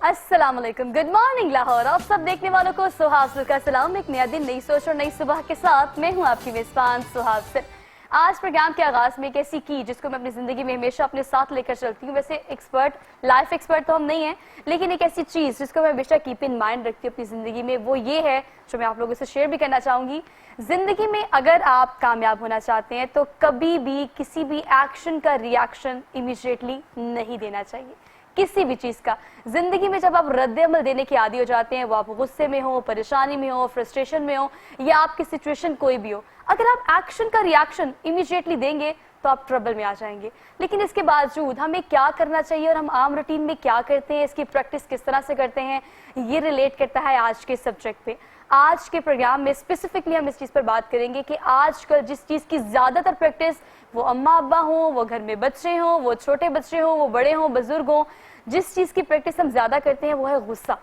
अस्सलाम वालेकुम, good morning Lahore. आप सब देखने वालों को सुहासिल का सलाम। एक नया दिन, नई सोच और नई सुबह के साथ मैं हूं आपकी मेजबान सुहासिल। आज प्रोग्राम के आगाज में एक ऐसी की जिसको मैं अपनी जिंदगी में हमेशा अपने साथ लेकर चलती हूँ। वैसे एक्सपर्ट, लाइफ एक्सपर्ट तो हम नहीं हैं, लेकिन एक ऐसी चीज जिसको मैं हमेशा कीप इन माइंड रखती हूँ अपनी जिंदगी में, वो ये है जो मैं आप लोगों से शेयर भी करना चाहूंगी। जिंदगी में अगर आप कामयाब होना चाहते हैं तो कभी भी किसी भी एक्शन का रिएक्शन इमीडिएटली नहीं देना चाहिए, किसी भी चीज का। जिंदगी में जब आप रद्द अमल देने के आदी हो जाते हैं, वो आप गुस्से में हो, परेशानी में हो, फ्रस्ट्रेशन में हो, या आपकी सिचुएशन कोई भी हो, अगर आप एक्शन का रिएक्शन इमीडिएटली देंगे तो आप ट्रबल में आ जाएंगे। लेकिन इसके बावजूद हमें क्या करना चाहिए और हम आम रूटीन में क्या करते हैं, इसकी प्रैक्टिस किस तरह से करते हैं, ये रिलेट करता है आज के सब्जेक्ट पे। आज के प्रोग्राम में स्पेसिफिकली हम इस चीज पर बात करेंगे कि आजकल जिस चीज की ज्यादातर प्रैक्टिस, वो अम्मा अब्बा हो, वो घर में बच्चे हों, वो छोटे बच्चे हों, वो बड़े हों, बुजुर्ग हों, जिस चीज की प्रैक्टिस हम ज्यादा करते हैं वो है गुस्सा।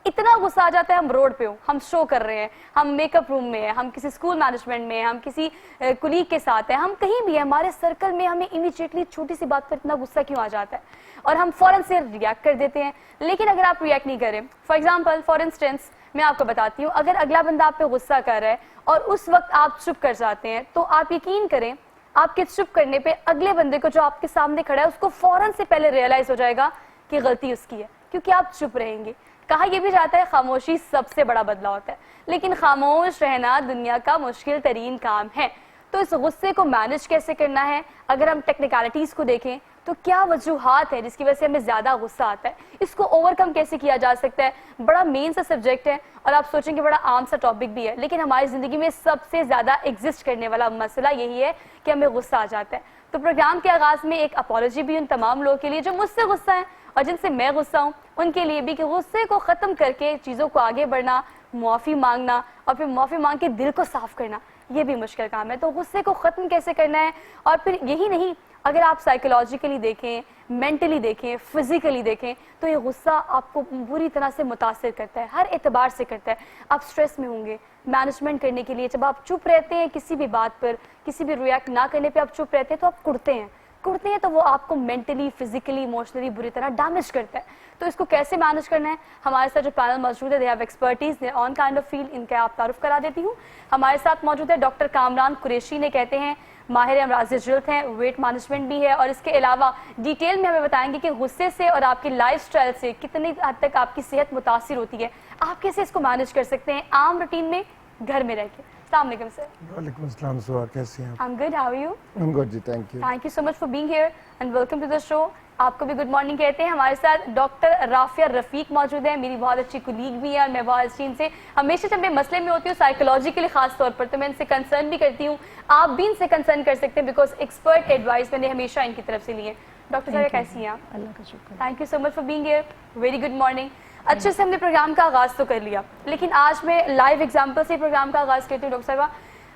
इतना गुस्सा आ जाता है, हम रोड पे हो, हम शो कर रहे हैं, हम मेकअप रूम में हैं, हम किसी स्कूल मैनेजमेंट में हैं, हम किसी कुलीग के साथ हैं, हम कहीं भी हैं, हमारे सर्कल में हमें इमीडिएटली छोटी सी बात पर इतना गुस्सा क्यों आ जाता है और हम फौरन से रिएक्ट कर देते हैं। लेकिन अगर आप रिएक्ट नहीं करें, फॉर एग्जाम्पल, फॉर इंस्टेंस मैं आपको बताती हूँ, अगर अगला बंदा आप पे गुस्सा कर रहा है और उस वक्त आप चुप कर जाते हैं, तो आप यकीन करें आपके चुप करने पे अगले बंदे को जो आपके सामने खड़ा है उसको फौरन से पहले रियलाइज हो जाएगा कि गलती उसकी है, क्योंकि आप चुप रहेंगे। कहा यह भी जाता है खामोशी सबसे बड़ा बदलाव होता है, लेकिन खामोश रहना दुनिया का मुश्किल तरीन काम है। तो इस गुस्से को मैनेज कैसे करना है, अगर हम टेक्निकलिटीज को देखें तो क्या वजूहात है जिसकी वजह से हमें ज्यादा गुस्सा आता है, इसको ओवरकम कैसे किया जा सकता है। बड़ा मेन सा सब्जेक्ट है और आप सोचेंगे बड़ा आम सा टॉपिक भी है, लेकिन हमारी जिंदगी में सबसे ज्यादा एग्जिस्ट करने वाला मसला यही है कि हमें गुस्सा आ जाता है। तो प्रोग्राम के आगाज में एक अपॉलॉजी भी उन तमाम लोगों के लिए जो मुझसे गुस्सा है और जिनसे मैं गुस्सा हूँ, उनके लिए भी कि गुस्से को खत्म करके चीजों को आगे बढ़ना, मुआफी मांगना और फिर मुआफी मांग के दिल को साफ करना, ये भी मुश्किल काम है। तो गुस्से को खत्म कैसे करना है, और फिर यही नहीं, अगर आप साइकोलॉजिकली देखें, मेंटली देखें, फिजिकली देखें, तो ये गुस्सा आपको बुरी तरह से मुतासिर करता है, हर एतबार से करता है। आप स्ट्रेस में होंगे, मैनेजमेंट करने के लिए जब आप चुप रहते हैं किसी भी बात पर, किसी भी रिएक्ट ना करने पे आप चुप रहते हैं, तो आप कुड़ते हैं तो वो आपको मेंटली, फिजिकली, इमोशनली बुरी तरह डैमेज करता है। तो इसको कैसे मैनेज करना है, हमारे साथ जो पैनल मौजूद है, they have expertise, they on kind of field, इनका आप तारुफ करा देती हूँ। हमारे साथ मौजूद है डॉक्टर कामरान कुरैशी, ने कहते हैं माहिर अमराज़ जिल्द हैं, वेट मैनेजमेंट भी है, और इसके अलावा डिटेल में हमें बताएंगे कि गुस्से से और आपकी लाइफस्टाइल से कितनी हद तक आपकी सेहत मुतासिर होती है, आप कैसे इसको मैनेज कर सकते हैं आम रूटीन में घर में रह के। अस्सलाम वालेकुम सर। वालेकुम अस्सलाम सुहा, कैसी हैं आप? I am good, how are you? I am good ji, thank you. Thank you so much for being here and welcome to the show. आपको भी गुड मॉर्निंग कहते हैं। हमारे साथ डॉक्टर राफिया रफीक मौजूद है, मेरी बहुत अच्छी कुलीग भी है और मैं बहुत अच्छी इनसे हमेशा जब मैं मसले में होती हूँ साइकोलॉजिकली खास तौर पर, तो मैं इनसे कंसर्न भी करती हूँ। आप भी इनसे कंसर्न कर सकते हैं बिकॉज एक्सपर्ट एडवाइस मैंने हमेशा इनकी तरफ से ली है। डॉक्टर साहब कैसी हैं आप? अल्लाह का शुक्र। Thank you so much for being here, very good morning. अच्छे से हमने प्रोग्राम का आगाज तो कर लिया, लेकिन आज मैं लाइव एग्जाम्पल से प्रोग्राम का आगाज करती हूँ। डॉक्टर साहबा,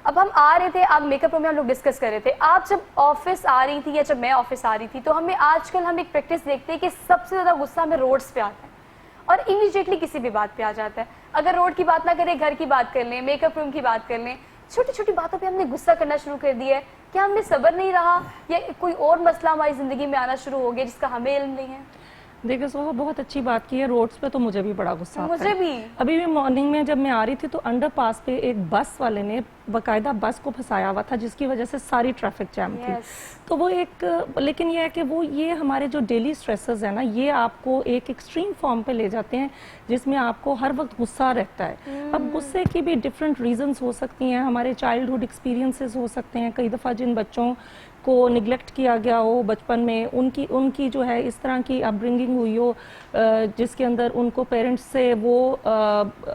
अब हम आ रहे थे, आप मेकअप रूम में हम लोग डिस्कस कर रहे थे, आप जब ऑफिस आ रही थी या जब मैं ऑफिस आ रही थी, तो हम एक प्रैक्टिस देखते हैं कि सबसे ज्यादा गुस्सा हमें रोड्स पे आता है और इमीडिएटली किसी भी बात पे आ जाता है। अगर रोड की बात ना करें, घर की बात कर लें, मेकअप रूम की बात कर लें, छोटी छोटी बातों पे हमने गुस्सा करना शुरू कर दिया है। क्या हमने सब्र नहीं रहा या कोई और मसला हमारी जिंदगी में आना शुरू हो गया जिसका हमें इल्म नहीं है? देखिए सोहा, बहुत अच्छी बात की है। रोड्स पे तो मुझे भी बड़ा गुस्सा आता है। मुझे भी। अभी भी मॉर्निंग में जब मैं आ रही थी तो अंडरपास पे एक बस वाले ने बाकायदा बस को फंसाया हुआ था, जिसकी वजह से सारी ट्रैफिक जैम थी। तो वो एक, लेकिन ये है कि वो ये हमारे जो डेली स्ट्रेसेस है ना, ये आपको एक एक्सट्रीम फॉर्म पे ले जाते हैं जिसमें आपको हर वक्त गुस्सा रहता है। अब गुस्से की भी डिफरेंट रीजंस हो सकती हैं, हमारे चाइल्डहुड एक्सपीरियंसेस हो सकते हैं। कई दफ़ा जिन बच्चों को निगलेक्ट किया गया हो बचपन में, उनकी जो है इस तरह की अपब्रिंगिंग हुई हो जिसके अंदर उनको पेरेंट्स से वो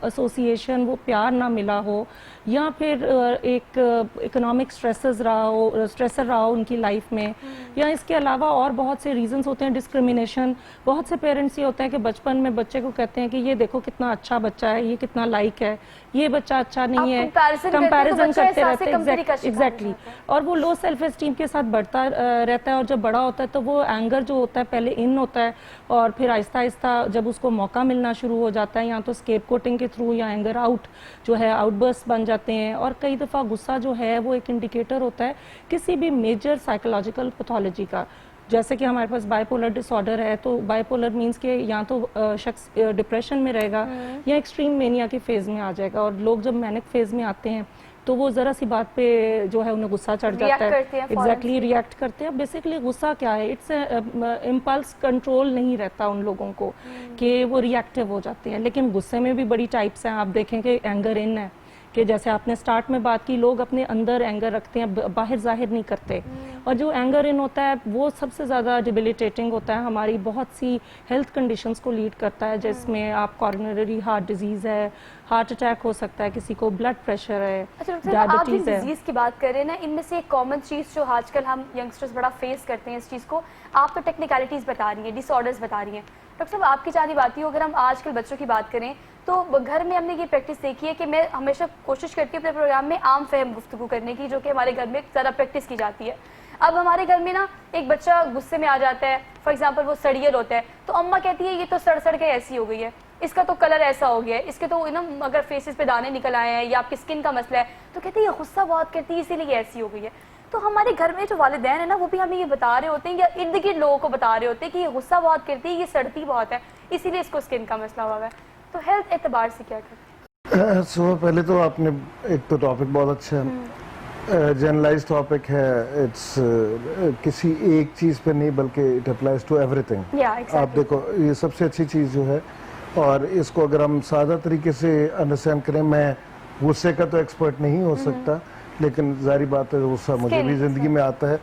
एसोसिएशन, वो प्यार ना मिला हो, या फिर एक इकोनॉमिक स्ट्रेसर रहा हो उनकी लाइफ में, या इसके अलावा और बहुत से रीजंस होते हैं। डिस्क्रिमिनेशन, बहुत से पेरेंट्स ये होता है कि बचपन में बच्चे को कहते हैं कि ये देखो कितना अच्छा बच्चा है, ये कितना लाइक है, ये बच्चा अच्छा नहीं है, कंपैरिजन करते रहते हैं। एग्जैक्टली। और वो लो सेल्फ एस्टीम के साथ बढ़ता रहता है, और जब बड़ा होता है तो वो एंगर जो होता है पहले इन होता है और फिर आहिस्ता आहिस्ता जब उसको मौका मिलना शुरू हो जाता है, या तो स्केपगोटिंग के थ्रू या एंगर आउट जो है आउटबर्स्ट बन जाते हैं। और कई दफ़ा गुस्सा जो है वो एक इंडिकेटर होता है किसी भी मेजर साइकोलॉजिकल पैथोलॉजी का, जैसे कि हमारे पास बाइपोलर डिसऑर्डर है, तो बाइपोलर मींस कि या तो शख्स डिप्रेशन में रहेगा या एक्सट्रीम मेनिया के फेज में आ जाएगा। और लोग जब मैनिक फेज में आते हैं तो वो जरा सी बात पे जो है उन्हें गुस्सा चढ़ जाता है, एग्जैक्टली रिएक्ट करते हैं। बेसिकली गुस्सा क्या है, इट्स इम्पल्स कंट्रोल नहीं रहता उन लोगों को कि वो रिएक्टिव हो जाते हैं। लेकिन गुस्से में भी बड़ी टाइप्स हैं। आप देखें कि एंगर इन है कि जैसे आपने स्टार्ट में बात की, लोग अपने अंदर एंगर रखते हैं, बाहर जाहिर नहीं करते। और जो एंगर इन होता है वो सबसे ज़्यादा डिबिलिटेटिंग होता है, हमारी बहुत सी हेल्थ कंडीशंस को लीड करता है, जिसमें आप कॉर्नरी हार्ट डिजीज़ है, हार्ट अटैक हो सकता है, किसी को ब्लड प्रेशर है, डायबिटीज़ है। डिजीज की बात कर रहे हैं ना, इनमें से एक कॉमन चीज़ जो आजकल हम यंगस्टर्स बड़ा फेस करते हैं इस चीज़ को, आप तो टेक्निकलिटीज़ बता रही हैं, डिसऑर्डर्स बता रही हैं। डॉक्टर साहब आपकी जानी बात ही, अगर हम आजकल बच्चों की बात करें तो घर में हमने ये प्रैक्टिस देखी है कि मैं हमेशा कोशिश करती हूँ अपने प्रोग्राम में आम फहम गुफ्तगू करने की, जो कि हमारे घर में ज़्यादा प्रैक्टिस की जाती है। अब हमारे घर में ना एक बच्चा गुस्से में आ जाता है, फॉर एग्जांपल वो सड़ियल होता है, तो अम्मा कहती है ये तो सड़ सड़ के ऐसी हो गई है, इसका तो कलर ऐसा हो गया है, इसके तो ना अगर फेसेस पे दाने निकल आए हैं या आपकी स्किन का मसला है, तो कहती है ये गुस्सा बहुत करती है इसीलिए ऐसी हो गई है। तो हमारे घर में जो वालिदैन है ना, वो भी हमें ये बता रहे होते हैं या इर्द गिर्द लोगों को बता रहे होते हैं कि ये गुस्सा बहुत करती है, ये सड़ती बहुत है, इसीलिए इसको स्किन का मसला हुआ है। तो हेल्थ एतबार से क्या करते सो पहले तो आपने एक तो टॉपिक बहुत अच्छा है, जनरलाइज टॉपिक है, इट्स किसी एक चीज़ पे नहीं बल्कि इट अप्लाइज टू एवरीथिंग। आप देखो ये सबसे अच्छी चीज़ जो है, और इसको अगर हम सादा तरीके से अंडरस्टैंड करें, मैं गुस्से का तो एक्सपर्ट नहीं हो सकता, लेकिन जारी बात है गुस्सा मुझे भी ज़िंदगी में आता है।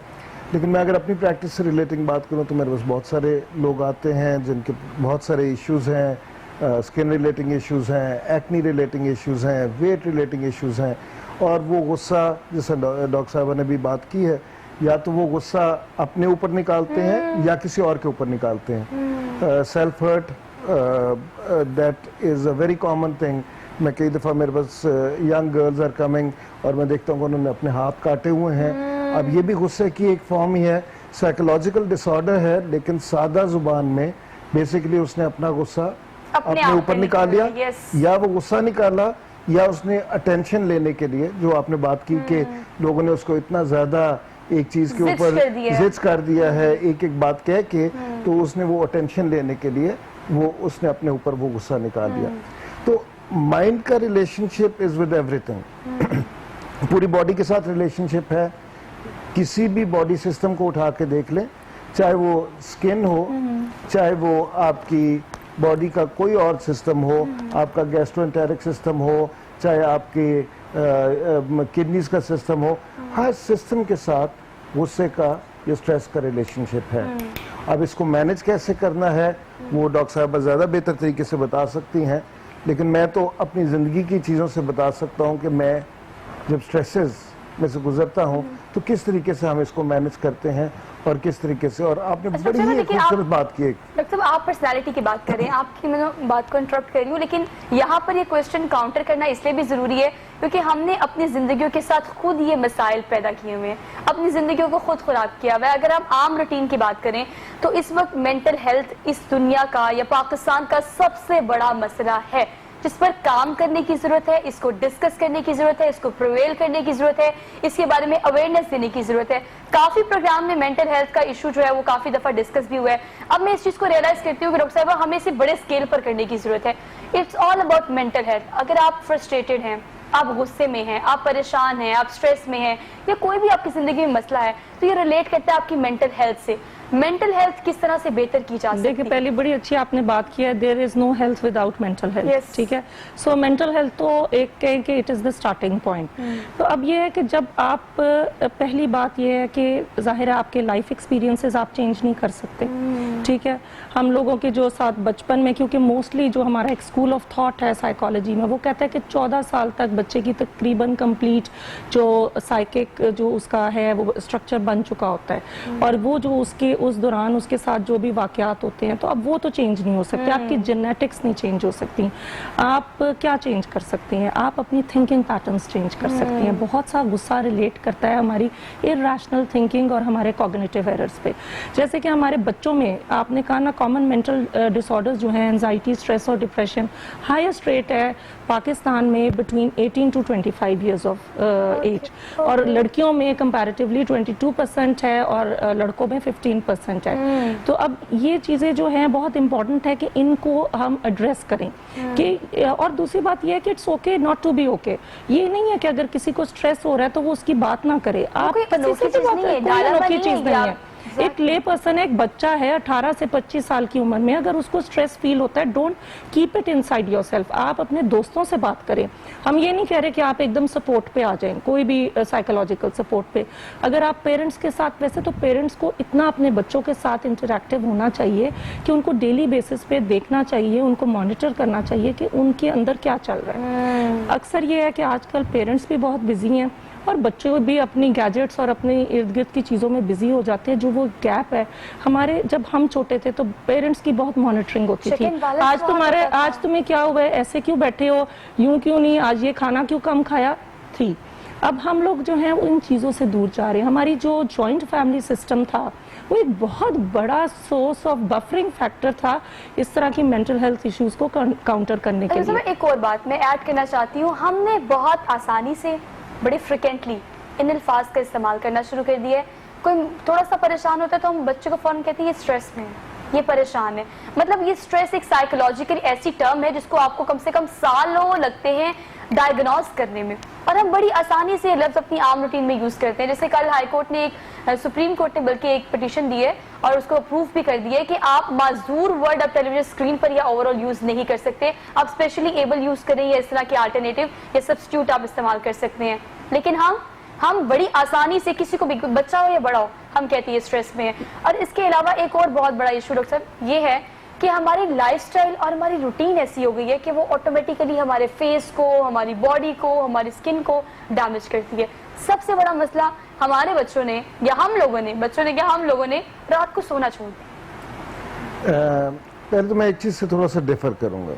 लेकिन मैं अगर अपनी प्रैक्टिस से रिलेटिंग बात करूं तो मेरे पास बहुत सारे लोग आते हैं जिनके बहुत सारे इश्यूज़ हैं, स्किन रिलेटिंग इश्यूज़ हैं, एक्नी रिलेटिंग इश्यूज़ हैं, वेट रिलेटिंग इश्यूज़ हैं। और वो गुस्सा, जैसे डॉक्टर साहबा ने भी बात की है, या तो वो गुस्सा अपने ऊपर निकालते हैं या किसी और के ऊपर निकालते हैं। Self hurt that is a very common thing. मैं कई दफ़ा मेरे पास यंग गर्ल्स आर कमिंग और मैं देखता हूँ उन्होंने अपने हाथ काटे हुए हैं। अब ये भी गुस्से की एक फॉर्म ही है, साइकोलॉजिकल डिसऑर्डर है, लेकिन सादा जुबान में बेसिकली उसने अपना गुस्सा अपने ऊपर निकाल लिया, या वो गुस्सा निकाला या उसने अटेंशन लेने के लिए, जो आपने बात की कि लोगों ने उसको इतना ज्यादा एक चीज के ऊपर जिद कर दिया है, एक एक बात कह के, तो उसने वो अटेंशन लेने के लिए वो उसने अपने ऊपर वो गुस्सा निकाल दिया। तो माइंड का रिलेशनशिप इज विद एवरीथिंग, पूरी बॉडी के साथ रिलेशनशिप है। किसी भी बॉडी सिस्टम को उठा के देख लें, चाहे वो स्किन हो, चाहे वो आपकी बॉडी का कोई और सिस्टम हो, आपका गैस्ट्रोएंटेरिक सिस्टम हो, चाहे आपके किडनीज का सिस्टम हो, हर सिस्टम के साथ गुस्से का ये स्ट्रेस का रिलेशनशिप है। अब इसको मैनेज कैसे करना है वो डॉक्टर साहब ज़्यादा बेहतर तरीके से बता सकती हैं, लेकिन मैं तो अपनी ज़िंदगी की चीज़ों से बता सकता हूँ कि मैं जब स्ट्रेसेस में से गुजरता हूँ तो किस तरीके से हम इसको मैनेज करते हैं और किस तरीके से। और आपने बड़ी ही खूबसूरत बात की। डॉक्टर साहब आप पर्सनालिटी की बात कर रहे हैं, आपकी मैं बात को इंटरप्ट कर रही हूँ, लेकिन यहाँ पर ये क्वेश्चन काउंटर करना इसलिए भी जरूरी है क्योंकि हमने अपनी जिंदगियों के साथ खुद ये मसाइल पैदा किए हुए हैं, अपनी जिंदगियों को खुद खराब किया हुआ है। अगर हम आम रूटीन की बात करें तो इस वक्त मेंटल हेल्थ इस दुनिया का या पाकिस्तान का सबसे बड़ा मसला है, जिस पर काम करने की जरूरत है, इसको डिस्कस करने की जरूरत है, इसको प्रिवेल करने की जरूरत है, इसके बारे में अवेयरनेस देने की जरूरत है। काफी प्रोग्राम में मेंटल हेल्थ का इशू जो है वो काफी दफा डिस्कस भी हुआ है। अब मैं इस चीज को रियलाइज करती हूँ कि डॉक्टर साहब हमें इसे बड़े स्केल पर करने की जरूरत है। It's all about mental health. अगर आप फ्रस्ट्रेटेड हैं, आप गुस्से में हैं, आप परेशान हैं, आप स्ट्रेस में हैं, या कोई भी आपकी जिंदगी में मसला है, तो ये रिलेट करता है आपकी मेंटल हेल्थ से। मेंटल हेल्थ किस तरह से बेहतर की जा सकती है? देखिए पहले बड़ी अच्छी आपने बात की है, there is no health without mental health, ठीक है। सो मेंटल हेल्थ तो एक कहें कि it is the starting point. तो अब ये है कि जब आप पहली बात ये है कि जाहिर है आपके लाइफ एक्सपीरियंसेस आप चेंज नहीं कर सकते, ठीक है। हम लोगों के जो साथ बचपन में, क्योंकि मोस्टली जो हमारा एक स्कूल ऑफ थॉट है साइकोलॉजी में, वो कहता है कि 14 साल तक बच्चे की तकरीबन कंप्लीट जो साइकिक जो उसका है वो स्ट्रक्चर बन चुका होता है, और वो जो उसके उस दौरान उसके साथ जो भी वाकयात होते हैं, तो अब वो तो चेंज नहीं हो सकते। आपकी जेनेटिक्स नहीं चेंज हो सकती। आप क्या चेंज कर सकती हैं? आप अपनी थिंकिंग पैटर्न्स चेंज कर सकती हैं। बहुत सा गुस्सा रिलेट करता है हमारी इरैशनल थिंकिंग और हमारे कॉग्निटिव एरर्स पे। जैसे कि हमारे बच्चों में आपने कहा ना कॉमन मेंटल डिसऑर्डर्स जो हैं, एंजाइटी, स्ट्रेस और डिप्रेशन, हाईएस्ट रेट है पाकिस्तान में between 18 to 25 years of age, और लड़कियों में कंपैरेटिवली 22% है और लड़कों में 15% है। तो अब ये चीज़ें जो हैं बहुत इंपॉर्टेंट है कि इनको हम एड्रेस करें कि, और दूसरी बात ये है कि it's okay not to be okay. ये नहीं है कि अगर किसी को स्ट्रेस हो रहा है तो वो उसकी बात ना करे। आप कोई अनोखी चीज़ नहीं है, कोई अनोखी चीज़ नहीं है। Exactly. एक ले पर्सन है, एक बच्चा है 18 से 25 साल की उम्र में, अगर उसको स्ट्रेस फील होता है, don't keep it inside yourself. आप अपने दोस्तों से बात करें। हम ये नहीं कह रहे कि आप एकदम सपोर्ट पे आ जाएं, कोई भी साइकोलॉजिकल सपोर्ट पे। अगर आप पेरेंट्स के साथ, वैसे तो पेरेंट्स को इतना अपने बच्चों के साथ इंटरैक्टिव होना चाहिए कि उनको डेली बेसिस पे देखना चाहिए, उनको मॉनिटर करना चाहिए कि उनके अंदर क्या चल रहा है। अक्सर ये है कि आजकल पेरेंट्स भी बहुत बिजी हैं और बच्चे भी अपनी गैजेट्स और अपने इर्द गिर्द की चीज़ों में बिजी हो जाते हैं। जो वो गैप है, हमारे जब हम छोटे थे तो पेरेंट्स की बहुत मॉनिटरिंग होती थी। आज तुम्हें क्या हुआ है, ऐसे क्यों बैठे हो, यूं क्यों नहीं, आज ये खाना क्यों कम खाया थी। अब हम लोग जो हैं इन चीज़ों से दूर जा रहे हैं। हमारी जो जॉइंट फैमिली सिस्टम था वो एक बहुत बड़ा सोर्स ऑफ बफरिंग फैक्टर था इस तरह की मेंटल हेल्थ इश्यूज को काउंटर करने के लिए। एक और बात मैं ऐड करना चाहती हूँ, हमने बहुत आसानी से बड़े फ्रिक्वेंटली इन अल्फाज का इस्तेमाल करना शुरू कर दिया है। कोई थोड़ा सा परेशान होता है तो हम बच्चे को फौरन कहते हैं ये स्ट्रेस में है, ये परेशान है। मतलब ये स्ट्रेस एक साइकोलॉजिकल ऐसी टर्म है जिसको आपको कम से कम सालों लगते हैं डायग्नोज करने में, और हम बड़ी आसानी से लफ्ज अपनी आम रूटीन में यूज करते हैं। जैसे कल हाई कोर्ट ने सुप्रीम कोर्ट ने बल्कि एक पिटीशन दी है और उसको अप्रूव भी कर दिया है कि आप माजूर वर्ड अब टेलीविजन स्क्रीन पर या ओवरऑल यूज नहीं कर सकते। आप स्पेशली एबल यूज करें या इस तरह के अल्टरनेटिव या सब्स्टिट्यूट आप इस्तेमाल कर सकते हैं। लेकिन हम बड़ी आसानी से किसी को भी, बच्चा हो या बड़ा हो, हम कहते हैं स्ट्रेस में है। और इसके अलावा एक और बहुत बड़ा इशू डॉक्टर साहब ये है कि हमारी लाइफस्टाइल और हमारी रूटीन ऐसी हो गई है कि वो ऑटोमेटिकली हमारे फेस को, हमारी बॉडी को, हमारी स्किन को डैमेज करती है। सबसे बड़ा मसला हमारे बच्चों ने या हम लोगों ने, बच्चों ने क्या हम लोगों ने, रात को सोना छोड़ दिया। पहले तो मैं एक चीज से थोड़ा सा डिफर करूंगा।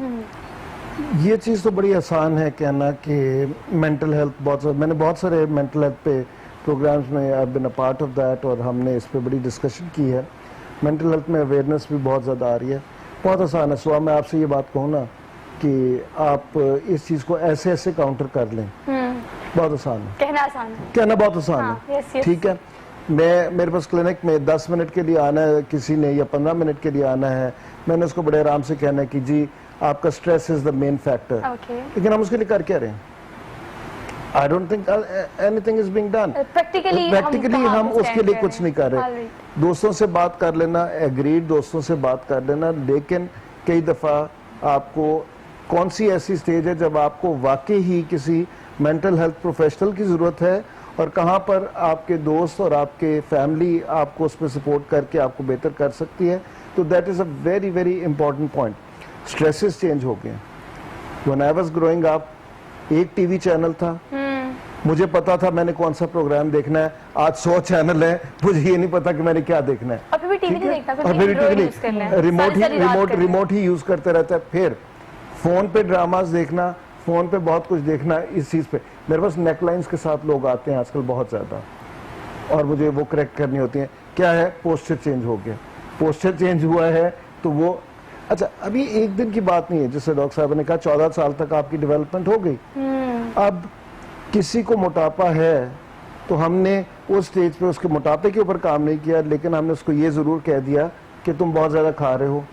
ये चीज तो बड़ी आसान है कहना कि मेंटल हेल्थ, मैंने बहुत सारे मेंटल हेल्थ पे प्रोग्राम्स में I have been a part of that और हमने इस पे बड़ी डिस्कशन की है। मेंटल हेल्थ में अवेयरनेस भी बहुत ज़्यादा आ रही है। बहुत आसान है। सुबह मैं आपसे ये बात कहूँ ना कि आप इस चीज़ को ऐसे ऐसे काउंटर कर लें, बहुत आसान है। कहना बहुत आसान है। ठीक है, मेरे पास क्लिनिक में 10 मिनट के लिए आना है किसी ने या 15 मिनट के लिए आना है, मैंने उसको बड़े आराम से कहना है कि जी आपका stress is the main factor. लेकिन हम उसके लिए कर क्या रहे हैं? I don't think anything is being done. Practically हम उसके लिए कुछ नहीं कर रहे। दोस्तों से बात कर लेना, एग्रीड दोस्तों से बात कर लेना, लेकिन कई दफ़ा आपको कौन सी ऐसी स्टेज है जब आपको वाकई ही किसी मेंटल हेल्थ प्रोफेशनल की ज़रूरत है और कहाँ पर आपके दोस्त और आपके फैमिली आपको उस पर सपोर्ट करके आपको बेहतर कर सकती है। तो that is a very very important point. Stresses change हो गए। When I was growing up एक टीवी चैनल था, मुझे पता था मैंने कौन सा प्रोग्राम देखना है। आज 100 चैनल है, मुझे ये नहीं पता कि मैंने क्या देखना है। अभी भी टीवी नहीं देखता, रिमोट ही यूज करते रहता है। फिर फोन पे ड्रामास देखना, फोन पे बहुत कुछ देखना। इस चीज पे मेरे पास नेकलाइंस के साथ लोग आते हैं आजकल बहुत ज्यादा, और मुझे वो करेक्ट करनी होती है। क्या है? पोस्चर चेंज हो गया। पोस्चर चेंज हुआ है तो वो अच्छा, अभी एक दिन की बात नहीं है। जैसे डॉक्टर साहब ने कहा 14 साल तक आपकी डेवलपमेंट हो गई। अब किसी को मोटापा है तो हमने उस स्टेज पे उसके मोटापे के ऊपर काम नहीं किया, लेकिन हमने उसको ये जरूर कह दिया कि तुम बहुत ज्यादा खा रहे हो,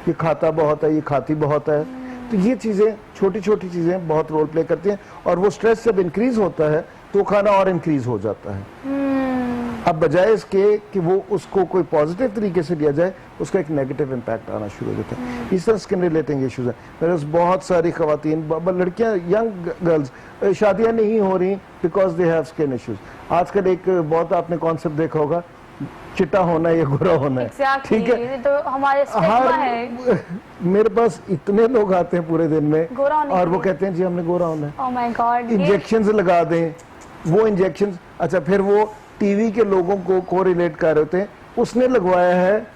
ये खाता बहुत है, ये खाती बहुत है। तो ये चीजें, छोटी छोटी चीजें बहुत रोल प्ले करती हैं, और वो स्ट्रेस जब इंक्रीज होता है तो खाना और इंक्रीज हो जाता है। अब बजाय इसके कि वो उसको कोई पॉजिटिव तरीके से लिया जाए, उसका एक नेगेटिव इम्पैक्ट आना शुरू हो जाता है। इस तरह स्किन रिलेटिंग इश्यूज हैं। मेरे पास बहुत सारी खवातीन, लड़कियां, यंग गर्ल्स, शादियां नहीं हो रही because they have skin issues. आजकल एक बहुत आपने कॉन्सेप्ट देखा होगा, चिट्टा होना या गोरा होना है। ठीक है, तो हमारे है। मेरे पास इतने लोग आते हैं पूरे दिन में और वो कहते हैं जी हमने गोरा होना है। oh my God, इंजेक्शन लगा दें, वो इंजेक्शन। अच्छा, फिर वो टीवी के लोगों को कोरिलेट कर रहे होते हैं, उसने लगवाया है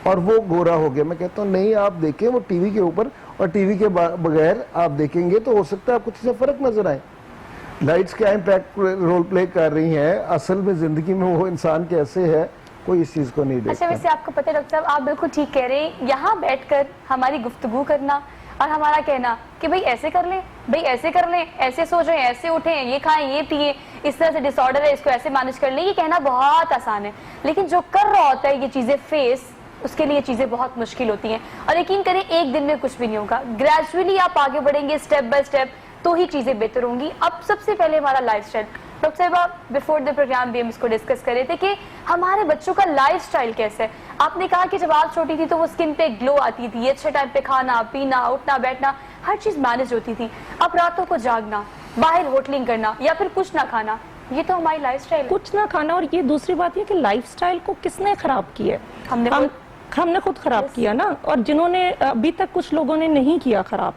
और वो गोरा हो गया। मैं कहता हूँ नहीं, आप देखें वो टीवी के ऊपर, और टीवी के बगैर आप देखेंगे तो हो सकता है आपको कुछ फर्क नजर आए। लाइट्स क्या इम्पैक्ट रोल प्ले कर रही हैं, असल में जिंदगी में वो इंसान कैसे है कोई इस चीज को नहीं अच्छा, देखता। वैसे आपको पता है डॉक्टर साहब, आप बिल्कुल ठीक कह रहे हैं। यहाँ बैठकर हमारी गुफ्तगू करना और हमारा कहना कि भाई ऐसे कर लें, भाई ऐसे कर लें, ऐसे सो जाएं, ऐसे उठें, ये खाएं, ये पिए, इस तरह से डिसऑर्डर है, इसको ऐसे मैनेज कर लें, ये कहना बहुत आसान है। लेकिन जो कर रहा होता है ये चीजें फेस, उसके लिए चीजें बहुत मुश्किल होती हैं। और यकीन करें एक दिन में कुछ भी नहीं होगा, ग्रेजुअली आप आगे बढ़ेंगे स्टेप बाय स्टेप, तो ही चीजें बेहतर होंगी। अब सबसे पहले हमारा लाइफस्टाइल। डॉक्टर साहिबा, बिफोर द प्रोग्राम भी हम इसको डिस्कस कर रहे थे कि हमारे बच्चों का लाइफस्टाइल कैसा है। आपने कहा कि जब आप छोटी थी तो वो स्किन पे ग्लो आती थी, अच्छे टाइम पे खाना पीना, उठना बैठना, हर चीज मैनेज होती थी। अब रातों को जागना, बाहर होटलिंग करना या फिर कुछ ना खाना, ये तो हमारी लाइफस्टाइल है। कुछ ना खाना। और ये दूसरी बात ये कि लाइफस्टाइल को किसने खराब किया है? हमने खुद खराब किया ना। और जिन्होंने अभी तक कुछ लोगों ने नहीं किया खराब,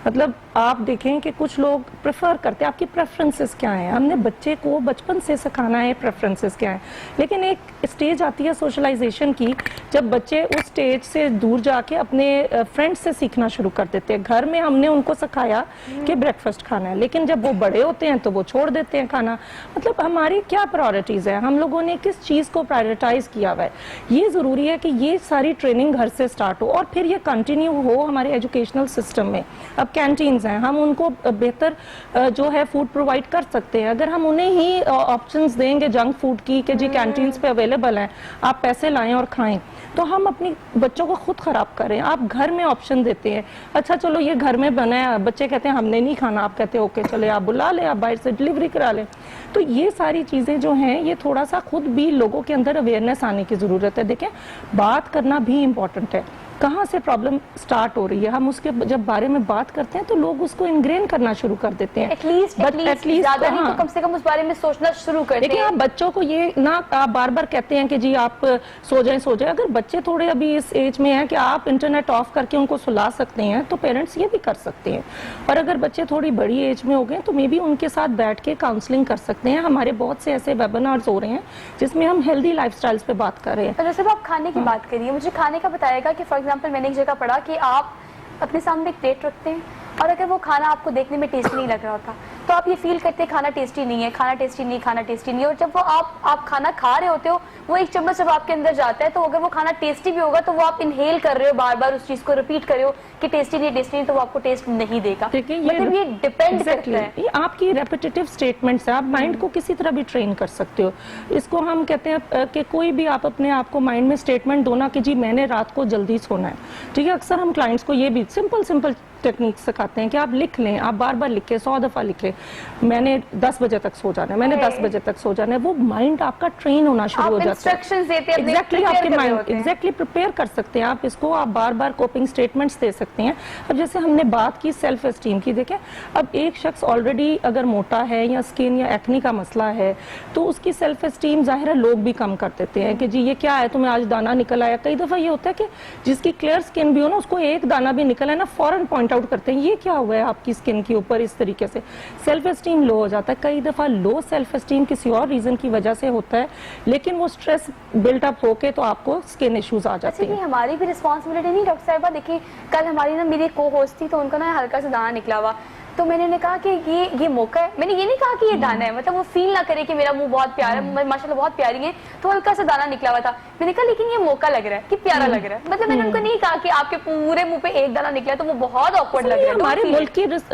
मतलब आप देखें कि कुछ लोग प्रेफर करते हैं, आपकी प्रेफरेंसेस क्या हैं। हमने बच्चे को बचपन से सिखाना है प्रेफरेंसेस क्या हैं। लेकिन एक स्टेज आती है सोशलाइजेशन की, जब बच्चे उस स्टेज से दूर जाके अपने फ्रेंड्स से सीखना शुरू कर देते हैं। घर में हमने उनको सिखाया कि ब्रेकफास्ट खाना है, लेकिन जब वो बड़े होते हैं तो वो छोड़ देते हैं खाना। मतलब हमारी क्या प्रायोरिटीज है, हम लोगों ने किस चीज को प्रायोरिटाइज किया हुआ है। ये जरूरी है कि ये सारी ट्रेनिंग घर से स्टार्ट हो और फिर ये कंटिन्यू हो हमारे एजुकेशनल सिस्टम में। अब कैंटीन्स हैं, हम उनको बेहतर जो है फूड प्रोवाइड कर सकते हैं। अगर हम उन्हें ही ऑप्शंस देंगे जंक फूड की कि जी कैंटीन्स पे अवेलेबल हैं, आप पैसे लाएं और खाएं, तो हम अपनी बच्चों को खुद खराब कर रहे हैं। आप घर में ऑप्शन देते हैं, अच्छा चलो ये घर में बना है, बच्चे कहते हैं हमने नहीं खाना, आप कहते हैं ओके चले आप बुला लें, आप बाहर से डिलीवरी करा लें। तो ये सारी चीजें जो हैं, ये थोड़ा सा खुद भी लोगों के अंदर अवेयरनेस आने की जरूरत है। देखें, बात करना भी इम्पोर्टेंट है। कहाँ से प्रॉब्लम स्टार्ट हो रही है, हम उसके जब बारे में बात करते हैं तो लोग उसको इंग्रेन करना शुरू कर देते हैं। एटलीस्ट ज्यादा नहीं तो कम से कम उस बारे में सोचना शुरू करते हैं। देखिए, आप बच्चों को ये ना आप बार बार कहते हैं कि जी आप सो जाएं सो जाएं। अगर बच्चे थोड़े अभी इस एज में हैं कि आप इंटरनेट ऑफ करके उनको सुला सकते हैं, तो पेरेंट्स ये भी कर सकते हैं। और अगर बच्चे थोड़ी बड़ी एज में हो गए तो मे बी उनके साथ बैठ के काउंसलिंग कर सकते हैं। हमारे बहुत से ऐसे वेबिनार्स हो रहे हैं जिसमें हम हेल्दी लाइफस्टाइल्स पे बात कर रहे हैं। तो जैसे आप खाने की बात करिए, मुझे खाने का बताएगा कि फॉर एग्जांपल मैंने एक जगह पढ़ा कि आप अपने सामने एक प्लेट रखते हैं और अगर वो खाना आपको देखने में टेस्टी नहीं लग रहा होता तो आप ये फील करते हैं खाना टेस्टी नहीं है, खाना टेस्टी नहीं, खाना टेस्टी नहीं है। और जब वो आप खाना खा रहे होते हो, वो एक चम्मच जब आपके अंदर जाता है तो अगर वो खाना टेस्टी भी होगा तो वो आप इनहेल कर रहे हो, बार बार उस चीज को रिपीट कर रहे हो कि टेस्टी नहीं टेस्टी नहीं, तो वो आपको टेस्ट नहीं देगा। मतलब ये डिपेंड करता है, ये आपकी रेपिटेटिव स्टेटमेंट्स है। आप माइंड को किसी तरह भी ट्रेन कर सकते हो। इसको हम कहते हैं कि कोई भी आप अपने आप को माइंड में स्टेटमेंट दो ना कि जी मैंने रात को जल्दी सोना है, ठीक है। अक्सर हम क्लाइंट्स को ये भी सिंपल टेक्निक सिखाते हैं कि आप लिख लें, आप बार बार लिखें, 100 दफा लिखें, मैंने 10 बजे तक सो जाना है, मैंने 10 बजे तक सो जाना है। वो माइंड आपका ट्रेन होना शुरू हो जाता है। इंस्ट्रक्शंस देते हैं, एग्जैक्टली आपके माइंड एग्जैक्टली प्रिपेयर कर सकते हैं आप इसको। आप बार बार कोपिंग स्टेटमेंट्स दे सकते हैं। अब जैसे हमने बात की सेल्फ एस्टीम की, देखें अब एक शख्स ऑलरेडी अगर मोटा है या स्किन या एक्नी का मसला है तो उसकी सेल्फ एस्टीम जाहिर है लोग भी कम कर देते हैं कि जी ये क्या है, तुम्हें आज दाना निकल आया। कई दफा ये होता है कि जिसकी क्लियर स्किन भी हो ना, उसको एक दाना भी निकल आए ना, फौरन पॉइंट आउट करते हैं ये क्या हुआ है आपकी स्किन के ऊपर। इस तरीके से सेल्फ एस्टीम लो हो जाता है। कई दफा लो सेल्फ एस्टीम किसी और रीजन की वजह से होता है, लेकिन वो स्ट्रेस बिल्टअप होके तो आपको स्किन इश्यूज आ जाते हैं। हमारी भी रिस्पॉन्सिबिलिटी नहीं डॉक्टर साहिबा। देखिए कल हमारी ना मेरी को होस्ट थी तो उनका ना हल्का सा दाना निकला हुआ, तो मैंने उन्हें कहा कि ये मौका है। मैंने ये नहीं कहा कि ये दाना है, मतलब वो फील ना करे कि मेरा मुंह बहुत प्यारा है, माशाल्लाह बहुत प्यारी है, तो हल्का सा दाना निकला हुआ था। मैंने कहा लेकिन ये मौका लग रहा है कि प्यारा लग रहा है। मतलब मैंने उनको नहीं कहा कि आपके पूरे मुंह पे एक दाना निकला तो वो बहुत ऑकवर्ड लग रहा है।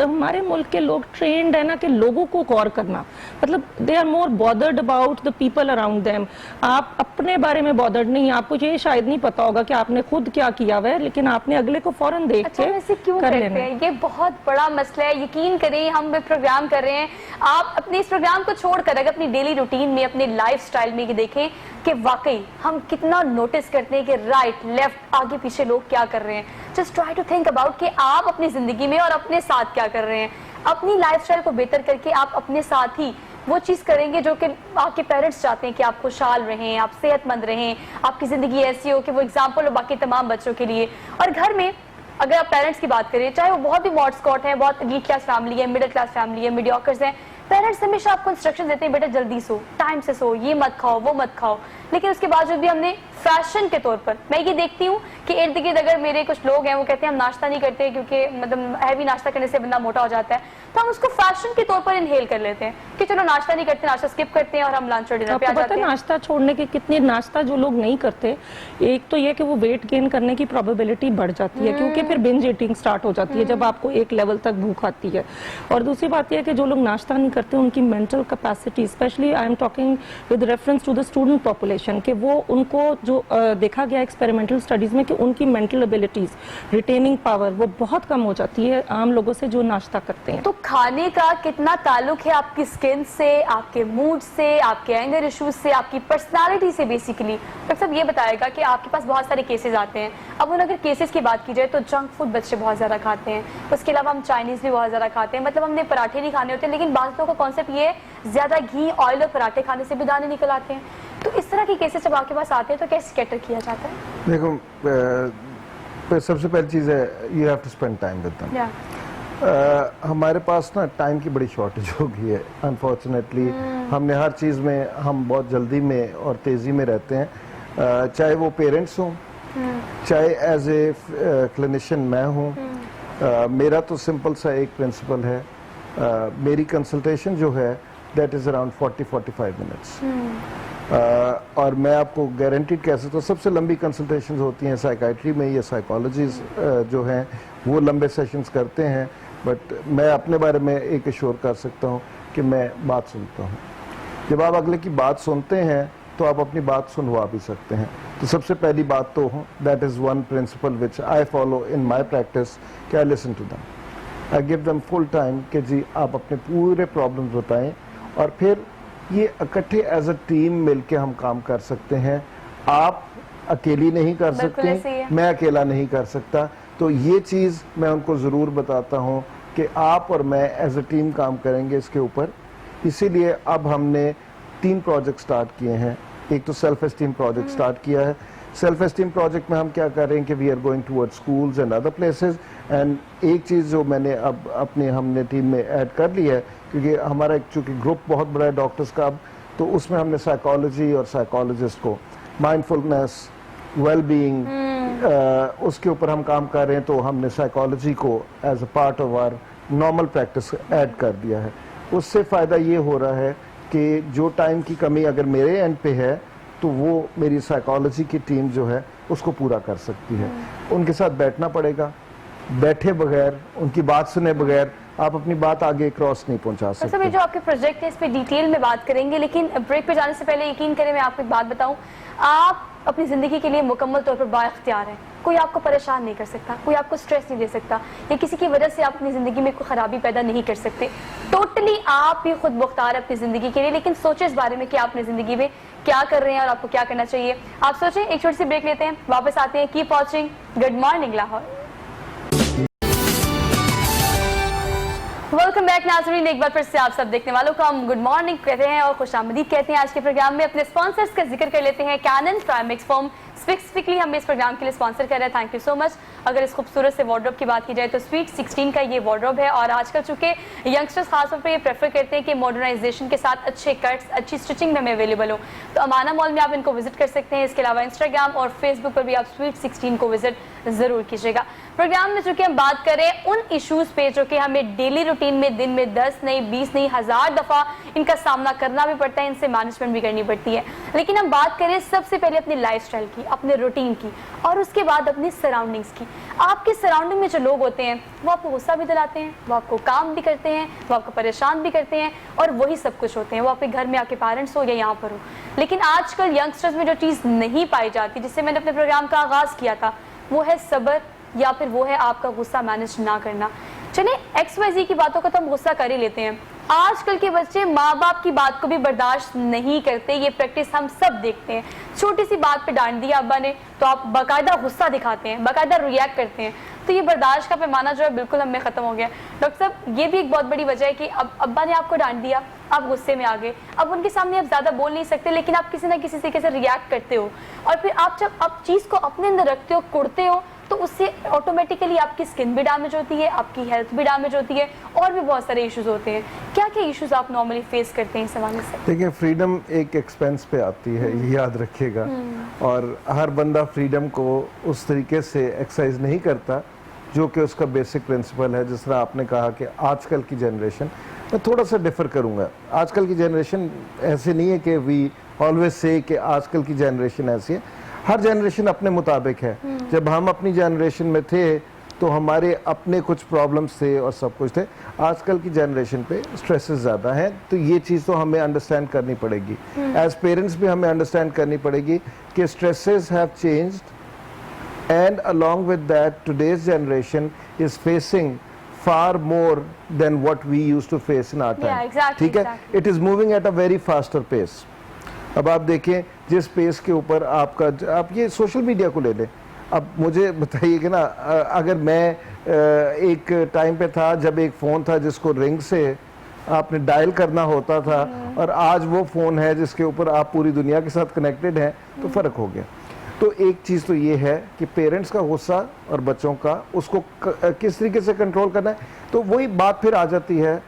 हमारे मुल्क के लोग ट्रेंड है ना कि लोगों को गौर करना, मतलब they are more bothered about the people around them. आप अपने बारे में बॉदर्ड नहीं। आपको ये शायद नहीं पता होगा कि आपने खुद क्या किया हुआ है, लेकिन आपने अगले को फौरन देख के कर लेना है। ये बहुत बड़ा मसला है। यकीन करें हम प्रोग्राम कर रहे हैं, आप अपने इस प्रोग्राम को छोड़कर अगर अपनी डेली रूटीन में, अपने लाइफस्टाइल में देखें कि वाकई हम कितना नोटिस करते हैं कि राइट लेफ्ट आगे पीछे लोग क्या कर रहे हैं। Just try to think about कि आप अपनी जिंदगी में और अपने साथ क्या कर रहे हैं। अपनी लाइफस्टाइल को बेहतर करके आप अपने साथ ही वो चीज करेंगे जो कि आपके पेरेंट्स चाहते हैं कि आप खुशहाल रहें, आप सेहतमंद रहें, आपकी जिंदगी ऐसी हो कि वो एग्जाम्पल हो बाकी तमाम बच्चों के लिए। और घर में अगर आप पेरेंट्स की बात करें, चाहे वो बहुत ही मॉड स्कॉट है, बहुत मिडिल क्लास फैमिली है, मिडिल क्लास फैमिली है, मीडियोकर्स हैं, पेरेंट्स हमेशा आपको इंस्ट्रक्शन देते हैं बेटा जल्दी सो, टाइम से सो, ये मत खाओ, वो मत खाओ। लेकिन उसके बावजूद भी हमने फैशन के तौर पर मैं ये देखती हूँ कि इर्द गिर्द अगर मेरे कुछ लोग हैं वो कहते हैं हम नाश्ता नहीं करते क्योंकि मतलब हैवी नाश्ता करने से बंदा मोटा हो जाता है, तो हम उसको फैशन के तौर पर इनहेल कर लेते हैं कि चलो नाश्ता नहीं करते, नाश्ता स्किप करते हैं और हम लंच और डिनर पे आ जाते हैं। नाश्ता छोड़ने के कितने नाश्ता जो लोग नहीं करते, एक तो ये कि वो वेट गेन करने की प्रोबेबिलिटी बढ़ जाती है क्योंकि फिर बिंज ईटिंग स्टार्ट हो जाती है जब आपको एक लेवल तक भूख आती है। और दूसरी बात यह है कि जो लोग नाश्ता नहीं करते उनकी mental capacity, specially I am talking with reference to the student population, कि वो उनको जो देखा गया एक्सपेरिमेंटल स्टडीज में कि उनकी मेंटल एबिलिटीज, रिटेनिंग पावर वो बहुत कम हो जाती है आम लोगों से जो नाश्ता करते हैं। तो खाने का कितना ताल्लुक है आपकी स्किन से, आपके मूड से, आपके एंगर इश्यूज से, आपकी पर्सनालिटी से? बेसिकली डॉक्टर साहब ये बताएगा कि आपके पास बहुत सारे केसेस आते हैं। अब उन अगर केसेस की बात की जाए तो जंक फूड बच्चे बहुत ज़्यादा खाते हैं, उसके अलावा हम चाइनीज़ भी बहुत ज़्यादा खाते हैं, मतलब हमने पराठे नहीं खाने होते, लेकिन बात लोगों का कॉन्सेप्ट ये है ज़्यादा घी, ऑयल और पराठे खाने से भी दाने निकल आते हैं। तो इस तरह के केसेस जब आपके पास आते हैं तो कैसे कैटर किया जाता है? देखो, सबसे पहली चीज़ है you have to spend time with them. हमारे पास ना टाइम की बड़ी शॉर्टेज हो गई है अनफॉर्चुनेटली। हमने हर चीज़ में हम बहुत जल्दी में और तेज़ी में रहते हैं, चाहे वो पेरेंट्स हों, चाहे एज ए क्लिनिशियन मैं हूँ। मेरा तो सिंपल सा एक प्रिंसिपल है, मेरी कंसल्टेशन जो है दैट इज़ अराउंड 40-45 मिनट्स। और मैं आपको गारंटीड कह सकता हूँ सबसे लंबी कंसल्टेशंस होती हैं साइकाइट्री में या साइकोलॉजीज जो हैं वो लंबे सेशंस करते हैं, बट मैं अपने बारे में एक एश्योर कर सकता हूँ कि मैं बात सुनता हूँ। जब आप अगले की बात सुनते हैं तो आप अपनी बात सुनवा भी सकते हैं। तो सबसे पहली बात तो that is one principle which I follow in my practice कि I listen to them, I give them full time कि जी आप अपने पूरे प्रॉब्लम्स बताएं, और फिर ये इकट्ठे एज अ टीम मिलके हम काम कर सकते हैं। आप अकेली नहीं कर सकते, मैं अकेला नहीं कर सकता। तो ये चीज़ मैं उनको ज़रूर बताता हूँ कि आप और मैं एज अ टीम काम करेंगे इसके ऊपर। इसीलिए अब हमने 3 प्रोजेक्ट स्टार्ट किए हैं। एक तो सेल्फ एस्टीम प्रोजेक्ट स्टार्ट किया है। सेल्फ एस्टीम प्रोजेक्ट में हम क्या कर रहे हैं कि we are going towards schools and other places. And एक चीज़ जो मैंने अब हमने टीम में ऐड कर ली है, क्योंकि हमारा चूँकि ग्रुप बहुत बड़ा है डॉक्टर्स का अब, तो उसमें हमने साइकोलॉजी और साइकोलॉजिस्ट को, माइंडफुलनेस, वेलबीइंग, उसके ऊपर हम काम कर रहे हैं। तो हमने साइकोलॉजी को as a part of our normal practice add कर दिया है। उससे फ़ायदा ये हो रहा है कि जो टाइम की कमी अगर मेरे एंड पे है तो वो मेरी साइकोलॉजी की टीम जो है उसको पूरा कर सकती है। उनके साथ बैठना पड़ेगा, बैठे बगैर, उनकी बात सुने बगैर आप अपनी बात आगे क्रॉस नहीं पहुंचा सकते। सब ये जो आपके प्रोजेक्ट है इस पे डिटेल में बात करेंगे, लेकिन ब्रेक पे जाने से पहले यकीन करें मैं आपको एक बात बताऊं, आप अपनी जिंदगी के लिए मुकम्मल तौर पर बाइख्तियार हैं। कोई आपको परेशान नहीं कर सकता, कोई आपको स्ट्रेस नहीं दे सकता, या किसी की वजह से आप अपनी जिंदगी में कोई खराबी पैदा नहीं कर सकते। टोटली आप ही खुद मुख्तार अपनी जिंदगी के लिए। लेकिन सोचें इस बारे में कि आप अपनी जिंदगी में क्या कर रहे हैं और आपको क्या करना चाहिए। आप सोचें, एक छोटी सी ब्रेक लेते हैं, वापस आते हैं। Keep watching good morning Lahore. Welcome back नाज़रीन, एक बार फिर से आप सब देखने वालों को हम गुड मॉर्निंग कहते हैं और खुशामदीद कहते हैं। आज के प्रोग्राम में अपने स्पॉन्सर्स का जिक्र कर लेते हैं। कैनन प्राइमेक्स फॉर्म स्पेसिफिकली हमें इस प्रोग्राम के लिए स्पॉन्सर कर रहे हैं, थैंक यू सो मच। अगर इस खूबसूरत से वार्डरोब की बात की जाए तो स्वीट 16 का ये वार्डरोब है, और आजकल चूंकि यंगस्टर्स खासतौर पर ये प्रेफर करते हैं कि मॉडर्नाइजेशन के साथ अच्छे कट्स, अच्छी स्टिचिंग में हमें अवेलेबल हो, तो अमाना मॉल में आप इनको विजिट कर सकते हैं। इसके अलावा इंस्टाग्राम और फेसबुक पर भी आप स्वीट 16 को विजिट जरूर कीजिएगा। प्रोग्राम में चूंकि हम बात करें उन इश्यूज पे जो कि हमें डेली रूटीन में दिन में 10 नहीं 20 नहीं 1000 दफा इनका सामना करना भी पड़ता है, इनसे मैनेजमेंट भी करनी पड़ती है। लेकिन हम बात करें सबसे पहले अपनी लाइफस्टाइल की, अपने रूटीन की, और उसके बाद अपनी सराउंडिंग्स की। आपके सराउंडिंग में जो लोग होते हैं वो आपको गुस्सा भी दिलाते हैं, वो आपको काम भी करते हैं, वो आपको परेशान भी करते हैं, और वही सब कुछ होते हैं। वो आपके घर में आपके पेरेंट्स हो या यहाँ पर हो। लेकिन आजकल यंगस्टर्स में जो चीज़ नहीं पाई जाती, जिससे मैंने अपने प्रोग्राम का आगाज़ किया था, वो है सब्र, या फिर वो है आपका गुस्सा मैनेज ना करना। चलिए XYZ की बातों का तो हम गुस्सा कर ही लेते हैं। आजकल के बच्चे माँ बाप की बात को भी बर्दाश्त नहीं करते, ये प्रैक्टिस हम सब देखते हैं। छोटी सी बात पे डांट दिया अब्बा ने तो आप बाकायदा गुस्सा दिखाते हैं, बाकायदा रिएक्ट करते हैं। तो ये बर्दाश्त का पैमाना जो है बिल्कुल हमें खत्म हो गया। डॉक्टर साहब, ये भी एक बहुत बड़ी वजह है कि अब अब्बा ने आपको डांट दिया, आप गुस्से में आ गए, अब उनके सामने आप ज्यादा बोल नहीं सकते, लेकिन आप किसी ना किसी तरीके से रिएक्ट करते हो, और फिर आप जब आप चीज को अपने अंदर रखते हो, कुड़ते हो, तो उससे ऑटोमेटिकली आपकी स्किन भी डैमेज होती है, आपकी हेल्थ भी डैमेज होती है, और भी बहुत सारे इश्यूज होते हैं। क्या क्या इश्यूज आप नॉर्मली फेस करते हैं इस हवाले से? देखिए, फ्रीडम एक एक्सपेंस पे आती है, ये याद रखिएगा, और हर बंदा फ्रीडम को उस तरीके से एक्सरसाइज नहीं करता जो कि उसका बेसिक प्रिंसिपल है। जिस तरह आपने कहा कि आजकल की जनरेशन, मैं थोड़ा सा डिफर करूंगा, आजकल की जनरेशन ऐसे नहीं है कि वी ऑलवेज से कि आजकल की जनरेशन ऐसी है, हर जनरेशन अपने मुताबिक है। जब हम अपनी जनरेशन में थे तो हमारे अपने कुछ प्रॉब्लम्स थे और सब कुछ थे। आजकल की जनरेशन पे स्ट्रेसेस ज़्यादा हैं, तो ये चीज़ तो हमें अंडरस्टैंड करनी पड़ेगी। एज पेरेंट्स भी हमें अंडरस्टैंड करनी पड़ेगी कि stresses have changed, and along with that today's generation is facing far more than what we used to face in our time. Yeah, exactly, ठीक है, exactly. it is moving at a very faster pace. अब आप देखें जिस pace के ऊपर आपका, आप ये सोशल मीडिया को ले लें, अब मुझे बताइए कि ना, अगर मैं एक टाइम पे था जब एक फ़ोन था जिसको रिंग से आपने डायल करना होता था, और आज वो फ़ोन है जिसके ऊपर आप पूरी दुनिया के साथ कनेक्टेड हैं, तो फ़र्क हो गया। तो एक चीज़ तो ये है कि पेरेंट्स का गुस्सा और बच्चों का, उसको किस तरीके से कंट्रोल करना है, तो वही बात फिर आ जाती है,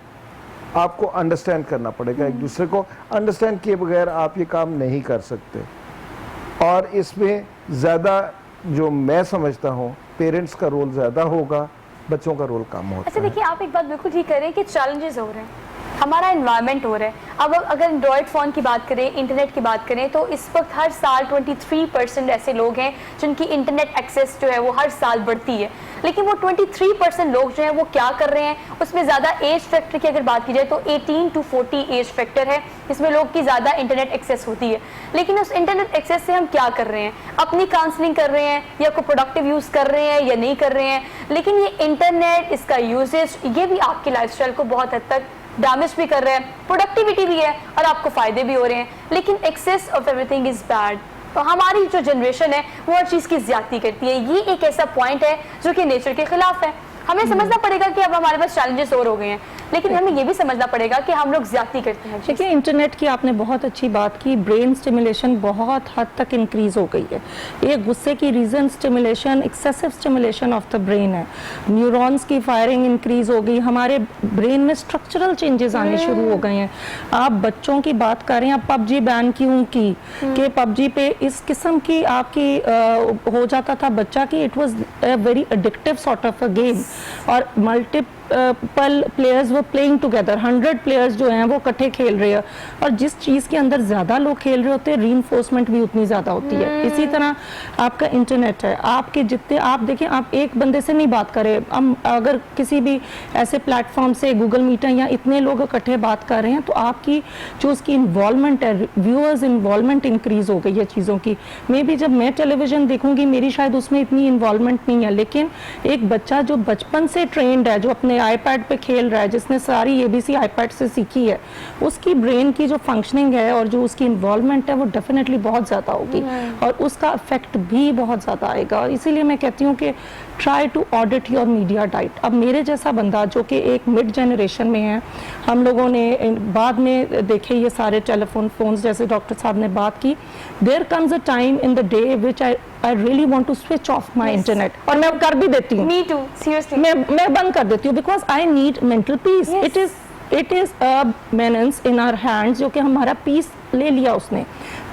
आपको अंडरस्टैंड करना पड़ेगा। एक दूसरे को अंडरस्टैंड किए बगैर आप ये काम नहीं कर सकते, और इसमें ज़्यादा जो मैं समझता हूँ पेरेंट्स का रोल ज़्यादा होगा, बच्चों का रोल कम होता अच्छा, है। देखिए, आप एक बात बिल्कुल ठीक करें कि चैलेंजेस हो रहे हैं, हमारा एनवायरनमेंट हो रहा है। अब अगर एंड्रॉयड फ़ोन की बात करें, इंटरनेट की बात करें, तो इस वक्त हर साल 23% ऐसे लोग हैं जिनकी इंटरनेट एक्सेस जो है वो हर साल बढ़ती है। लेकिन वो 23% लोग जो हैं वो क्या कर रहे हैं, उसमें ज़्यादा एज फैक्टर की अगर बात की जाए तो 18 to 40 एज फैक्टर है, इसमें लोग की ज़्यादा इंटरनेट एक्सेस होती है। लेकिन उस इंटरनेट एक्सेस से हम क्या कर रहे हैं, अपनी काउंसलिंग कर रहे हैं या कोई प्रोडक्टिव यूज़ कर रहे हैं या नहीं कर रहे हैं। लेकिन ये इंटरनेट, इसका यूजेज, ये भी आपकी लाइफस्टाइल को बहुत हद तक डैमेज भी कर रहा है, प्रोडक्टिविटी भी है और आपको फायदे भी हो रहे हैं। लेकिन excess of everything is bad. तो हमारी जो जनरेशन है वो हर चीज़ की ज्यादती करती है। ये एक ऐसा पॉइंट है जो कि नेचर के खिलाफ है। हमें समझना पड़ेगा कि अब हमारे पास चैलेंजेस और हो गए हैं, लेकिन हमें ये भी समझना पड़ेगा कि हम लोग ज्यादती करते हैं। देखिए, इंटरनेट की आपने बहुत अच्छी बात की, ब्रेन स्टिमुलेशन बहुत हद तक इंक्रीज हो गई है। ये गुस्से की reason stimulation, excessive stimulation of the brain है। न्यूरॉन्स की फायरिंग इंक्रीज हो गई, हमारे ब्रेन में स्ट्रक्चरल चेंजेस आने शुरू हो गए हैं। आप बच्चों की बात कर रहे हैं, आप पबजी बैन क्यों की, कि पबजी पे इस किस्म की आपकी हो जाता था बच्चा कि it was a very addictive sort of a game, और मल्टीपल प्लेयर्स वो प्लेइंग टुगेदर, 100 प्लेयर्स जो हैं वो इकट्ठे खेल रहे हैं, और जिस चीज़ के अंदर ज़्यादा लोग खेल रहे होते हैं रीइंफोर्समेंट भी उतनी ज़्यादा होती है। इसी तरह आपका इंटरनेट है, आपके जितने, आप देखें, आप एक बंदे से नहीं बात करें, हम अगर किसी भी ऐसे प्लेटफॉर्म से गूगल मीट या इतने लोग इकट्ठे बात कर रहे हैं, तो आपकी जो उसकी इन्वॉल्वमेंट है, व्यूअर्स इन्वॉल्वमेंट इंक्रीज हो गई है चीज़ों की। मे बी जब मैं टेलीविजन देखूंगी मेरी शायद उसमें इतनी इन्वॉल्वमेंट नहीं है, लेकिन एक बच्चा जो बचपन से ट्रेंड है, जो अपने आईपैड पे खेल रहा है, जिसने सारी एबीसी आईपैड से सीखी है, उसकी ब्रेन की जो फंक्शनिंग है और जो उसकी इन्वॉल्वमेंट है वो डेफिनेटली बहुत ज़्यादा होगी, और उसका इफेक्ट भी बहुत ज़्यादा आएगा। और इसीलिए मैं कहती हूँ कि try to audit your media diet. अब मेरे जैसा बंदा जो कि एक मिड जनरेशन में है, हम लोगों ने बाद में देखे ये सारे टेलीफोन फोन्स, जैसे डॉक्टर साहब ने बात की, there comes a time in the day which I really want to switch off my internet, और मैं कर भी देती हूँ। मी टू, सीरियसली मैं बंद कर देती हूँ, because I need mental peace. It is a maintenance in our hands, जो कि हमारा पीस ले लिया उसने।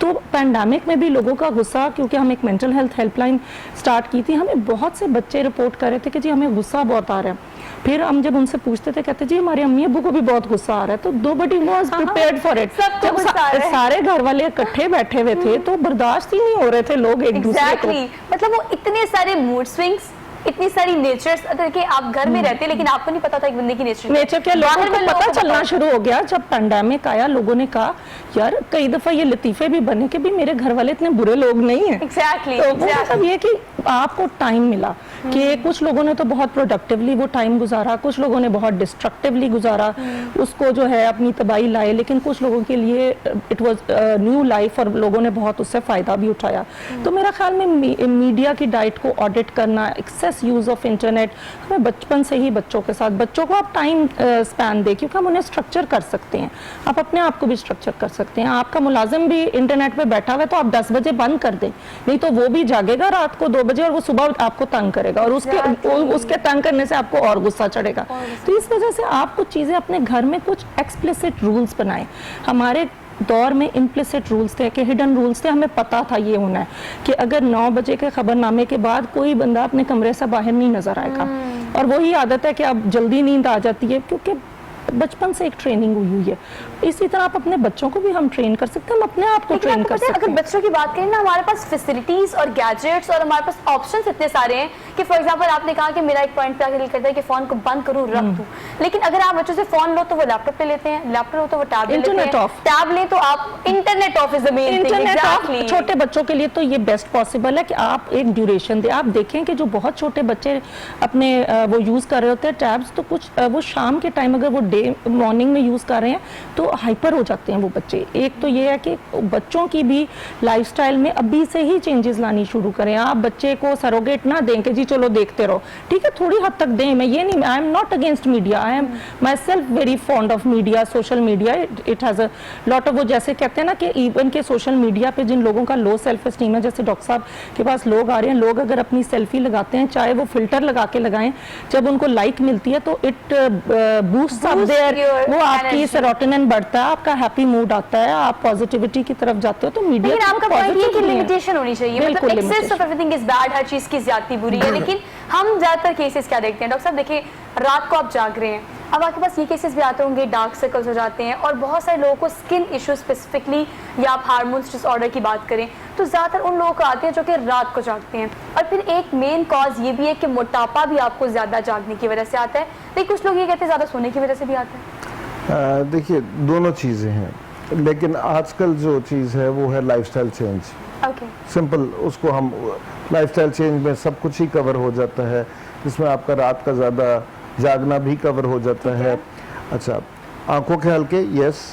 तो पैंडेमिक में भी लोगों का गुस्सा, क्योंकि हम एक मेंटल हेल्थ हेल्पलाइन स्टार्ट की थी, हमें बहुत से बच्चे रिपोर्ट कर रहे थे कि जी हमें गुस्सा बहुत आ रहा है। फिर हम जब उनसे पूछते थे, कहते जी हमारे अम्मी अब्बू को भी बहुत गुस्सा आ रहा है। तो nobody was prepared for it. जब सारे घर वाले इकट्ठे बैठे हुए थे तो बर्दाश्त ही नहीं हो रहे थे लोग एक दूसरे को। मतलब वो इतने सारे मूड स्विंग्स, इतनी सारी नेचर्स, देखिए आप घर में रहते लेकिन आपको नहीं पता था एक बंदे की नेचर क्या, लोगों को पता चलना शुरू हो गया जब पैंडेमिक आया। लोगों ने कहा यार, कई दफा ये लतीफे भी बने कि भी मेरे घर वाले इतने बुरे लोग नहीं है। एग्जैक्टली। तो मतलब ये कि आपको टाइम मिला, कि कुछ लोगों ने तो बहुत प्रोडक्टिवली वो टाइम गुजारा, कुछ लोगों ने बहुत डिस्ट्रक्टिवली गुजारा, उसको जो है अपनी तबाही लाए, लेकिन कुछ लोगों के लिए इट वाज न्यू लाइफ और लोगों ने बहुत उससे फायदा भी उठाया। तो मेरा ख्याल में मीडिया की डाइट को ऑडिट करना, एक्सेस यूज ऑफ इंटरनेट, हमें बचपन से ही बच्चों के साथ, बच्चों को आप टाइम स्पैन दे, क्योंकि हम उन्हें स्ट्रक्चर कर सकते हैं, आप अपने आप को भी स्ट्रक्चर कर सकते हैं। आपका मुलाजिम भी इंटरनेट पे बैठा हुआ है तो आप 10 बजे बंद कर दें, नहीं तो वो भी जागेगा रात को 2 बजे और वो सुबह आपको तंग करेगा और उसके तंग करने से आपको और गुस्सा चढ़ेगा। तो इस वजह से आप कुछ चीजें अपने घर में कुछ एक्सप्लिसिट रूल्स बनाएं। हमारे दौर में इम्प्लिसिट रूल्स थे कि हिडन रूल्स थे, हमें पता था ये होना है कि अगर 9 बजे के खबरनामे के बाद कोई बंदा अपने कमरे से बाहर नहीं नजर आएगा। और वही आदत है कि अब जल्दी नींद आ जाती है क्योंकि बचपन से एक ट्रेनिंग हुई है। इसी तरह आप अपने बच्चों को भी हम ट्रेन कर सकते हैं, हम अपने आप को ट्रेन कर सकते हैं। अगर बच्चों की बात करें ना, हमारे पास फैसिलिटीज और गैजेट्स और हमारे पास ऑप्शंस इतने सारे हैं कि फॉर एग्जांपल आपने कहा कि मेरा एक पॉइंट पे आके दिल करता है कि फोन को बंद करूं रख दूं, लेकिन अगर आप बच्चों से फोन लो तो वो लैपटॉप ले लेते हैं, लैपटॉप लो तो वो टैब ले लेते हैं, टैब ले तो आप internet of is the main thing. Internet of छोटे बच्चों के लिए तो ये बेस्ट पॉसिबल है कि आप एक ड्यूरेशन दे। आप देखें कि जो बहुत छोटे बच्चे अपने वो यूज कर रहे होते हैं टैब्स, तो कुछ वो शाम के टाइम अगर वो डे मॉर्निंग में यूज कर रहे हैं तो हाइपर हो जाते हैं वो बच्चे। एक तो ये है कि बच्चों की भी लाइफस्टाइल में अभी से ही चेंजेस लानी शुरू करें। आप बच्चे को सरोगेट ना दें कि जी चलो देखते रहो, ठीक है थोड़ी हद तक दें। मैं ये नहीं, I am not against media, I am my self very fond of media, social media, it has a lot of, वो जैसे कहते हैं ना कि इवन के सोशल मीडिया पे जिन लोगों का लो सेल्फ एस्टीम है, जैसे डॉक्टर साहब के पास लोग आ रहे हैं, लोग अगर अपनी सेल्फी लगाते हैं चाहे वो फिल्टर लगा के लगाएं, जब उनको लाइक मिलती है तो इट बूस्ट अप देयर, वो आपकी सेरोटोनिन बढ़ता है, आपका हैप्पी मूड आता है, आप पॉजिटिविटी की तरफ जाते हो। तो मीडिया लेकिन आपका पॉइंट ये कि लिमिटेशन होनी चाहिए, मतलब excess of everything is bad, हर चीज की ज्यादती बुरी है। लेकिन हम ज्यादातर केसेस क्या देखते हैं डॉक्टर साहब, देखिए रात को आप जाग रहे हैं, अब आपके पास ये केसेस भी आते होंगे, डार्क सर्कल्स हो जाते हैं और बहुत सारे लोगों को स्किन इश्यू स्पेसिफिकली, या आप हार्मोन्स डिसऑर्डर की बात करें तो ज्यादातर उन लोगों को आते हैं जो कि रात को जागते हैं। और फिर एक मेन कॉज ये भी है कि मोटापा भी आपको ज्यादा जागने की वजह से आता है, लेकिन कुछ लोग ये कहते हैं ज्यादा सोने की वजह से भी आता है। देखिए दोनों चीज़ें हैं, लेकिन आजकल जो चीज़ है वो है लाइफस्टाइल चेंज। सिंपल, उसको हम लाइफस्टाइल चेंज में सब कुछ ही कवर हो जाता है, जिसमें आपका रात का ज़्यादा जागना भी कवर हो जाता है। अच्छा, आंखों के हल्के, यस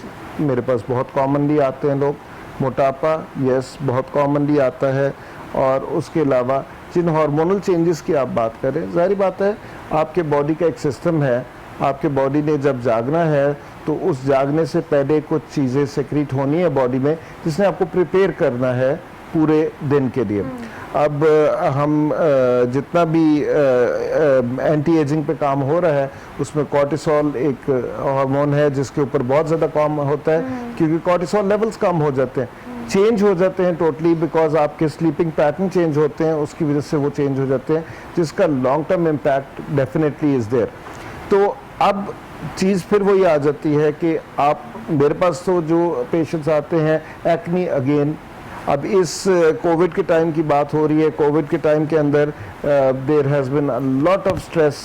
मेरे पास बहुत कॉमनली आते हैं लोग। मोटापा, यस बहुत कॉमनली आता है। और उसके अलावा जिन हार्मोनल चेंजेस की आप बात करें, जाहिर बात है आपके बॉडी का एक सिस्टम है, आपके बॉडी ने जब जागना है तो उस जागने से पहले कुछ चीज़ें सेक्रेट होनी है बॉडी में, जिसने आपको प्रिपेयर करना है पूरे दिन के लिए। अब हम जितना भी एंटी एजिंग पे काम हो रहा है उसमें कॉर्टिसोल एक हार्मोन है जिसके ऊपर बहुत ज़्यादा काम होता है, क्योंकि कॉर्टिसोल लेवल्स कम हो जाते हैं, चेंज हो जाते हैं टोटली, बिकॉज आपके स्लीपिंग पैटर्न चेंज होते हैं, उसकी वजह से वो चेंज हो जाते हैं, जिसका long term impact definitely is there. तो अब चीज़ फिर वही आ जाती है कि आप, मेरे पास तो जो पेशेंट्स आते हैं एक्नी अगेन, अब इस कोविड के टाइम की बात हो रही है, कोविड के टाइम के अंदर there has been a lot of stress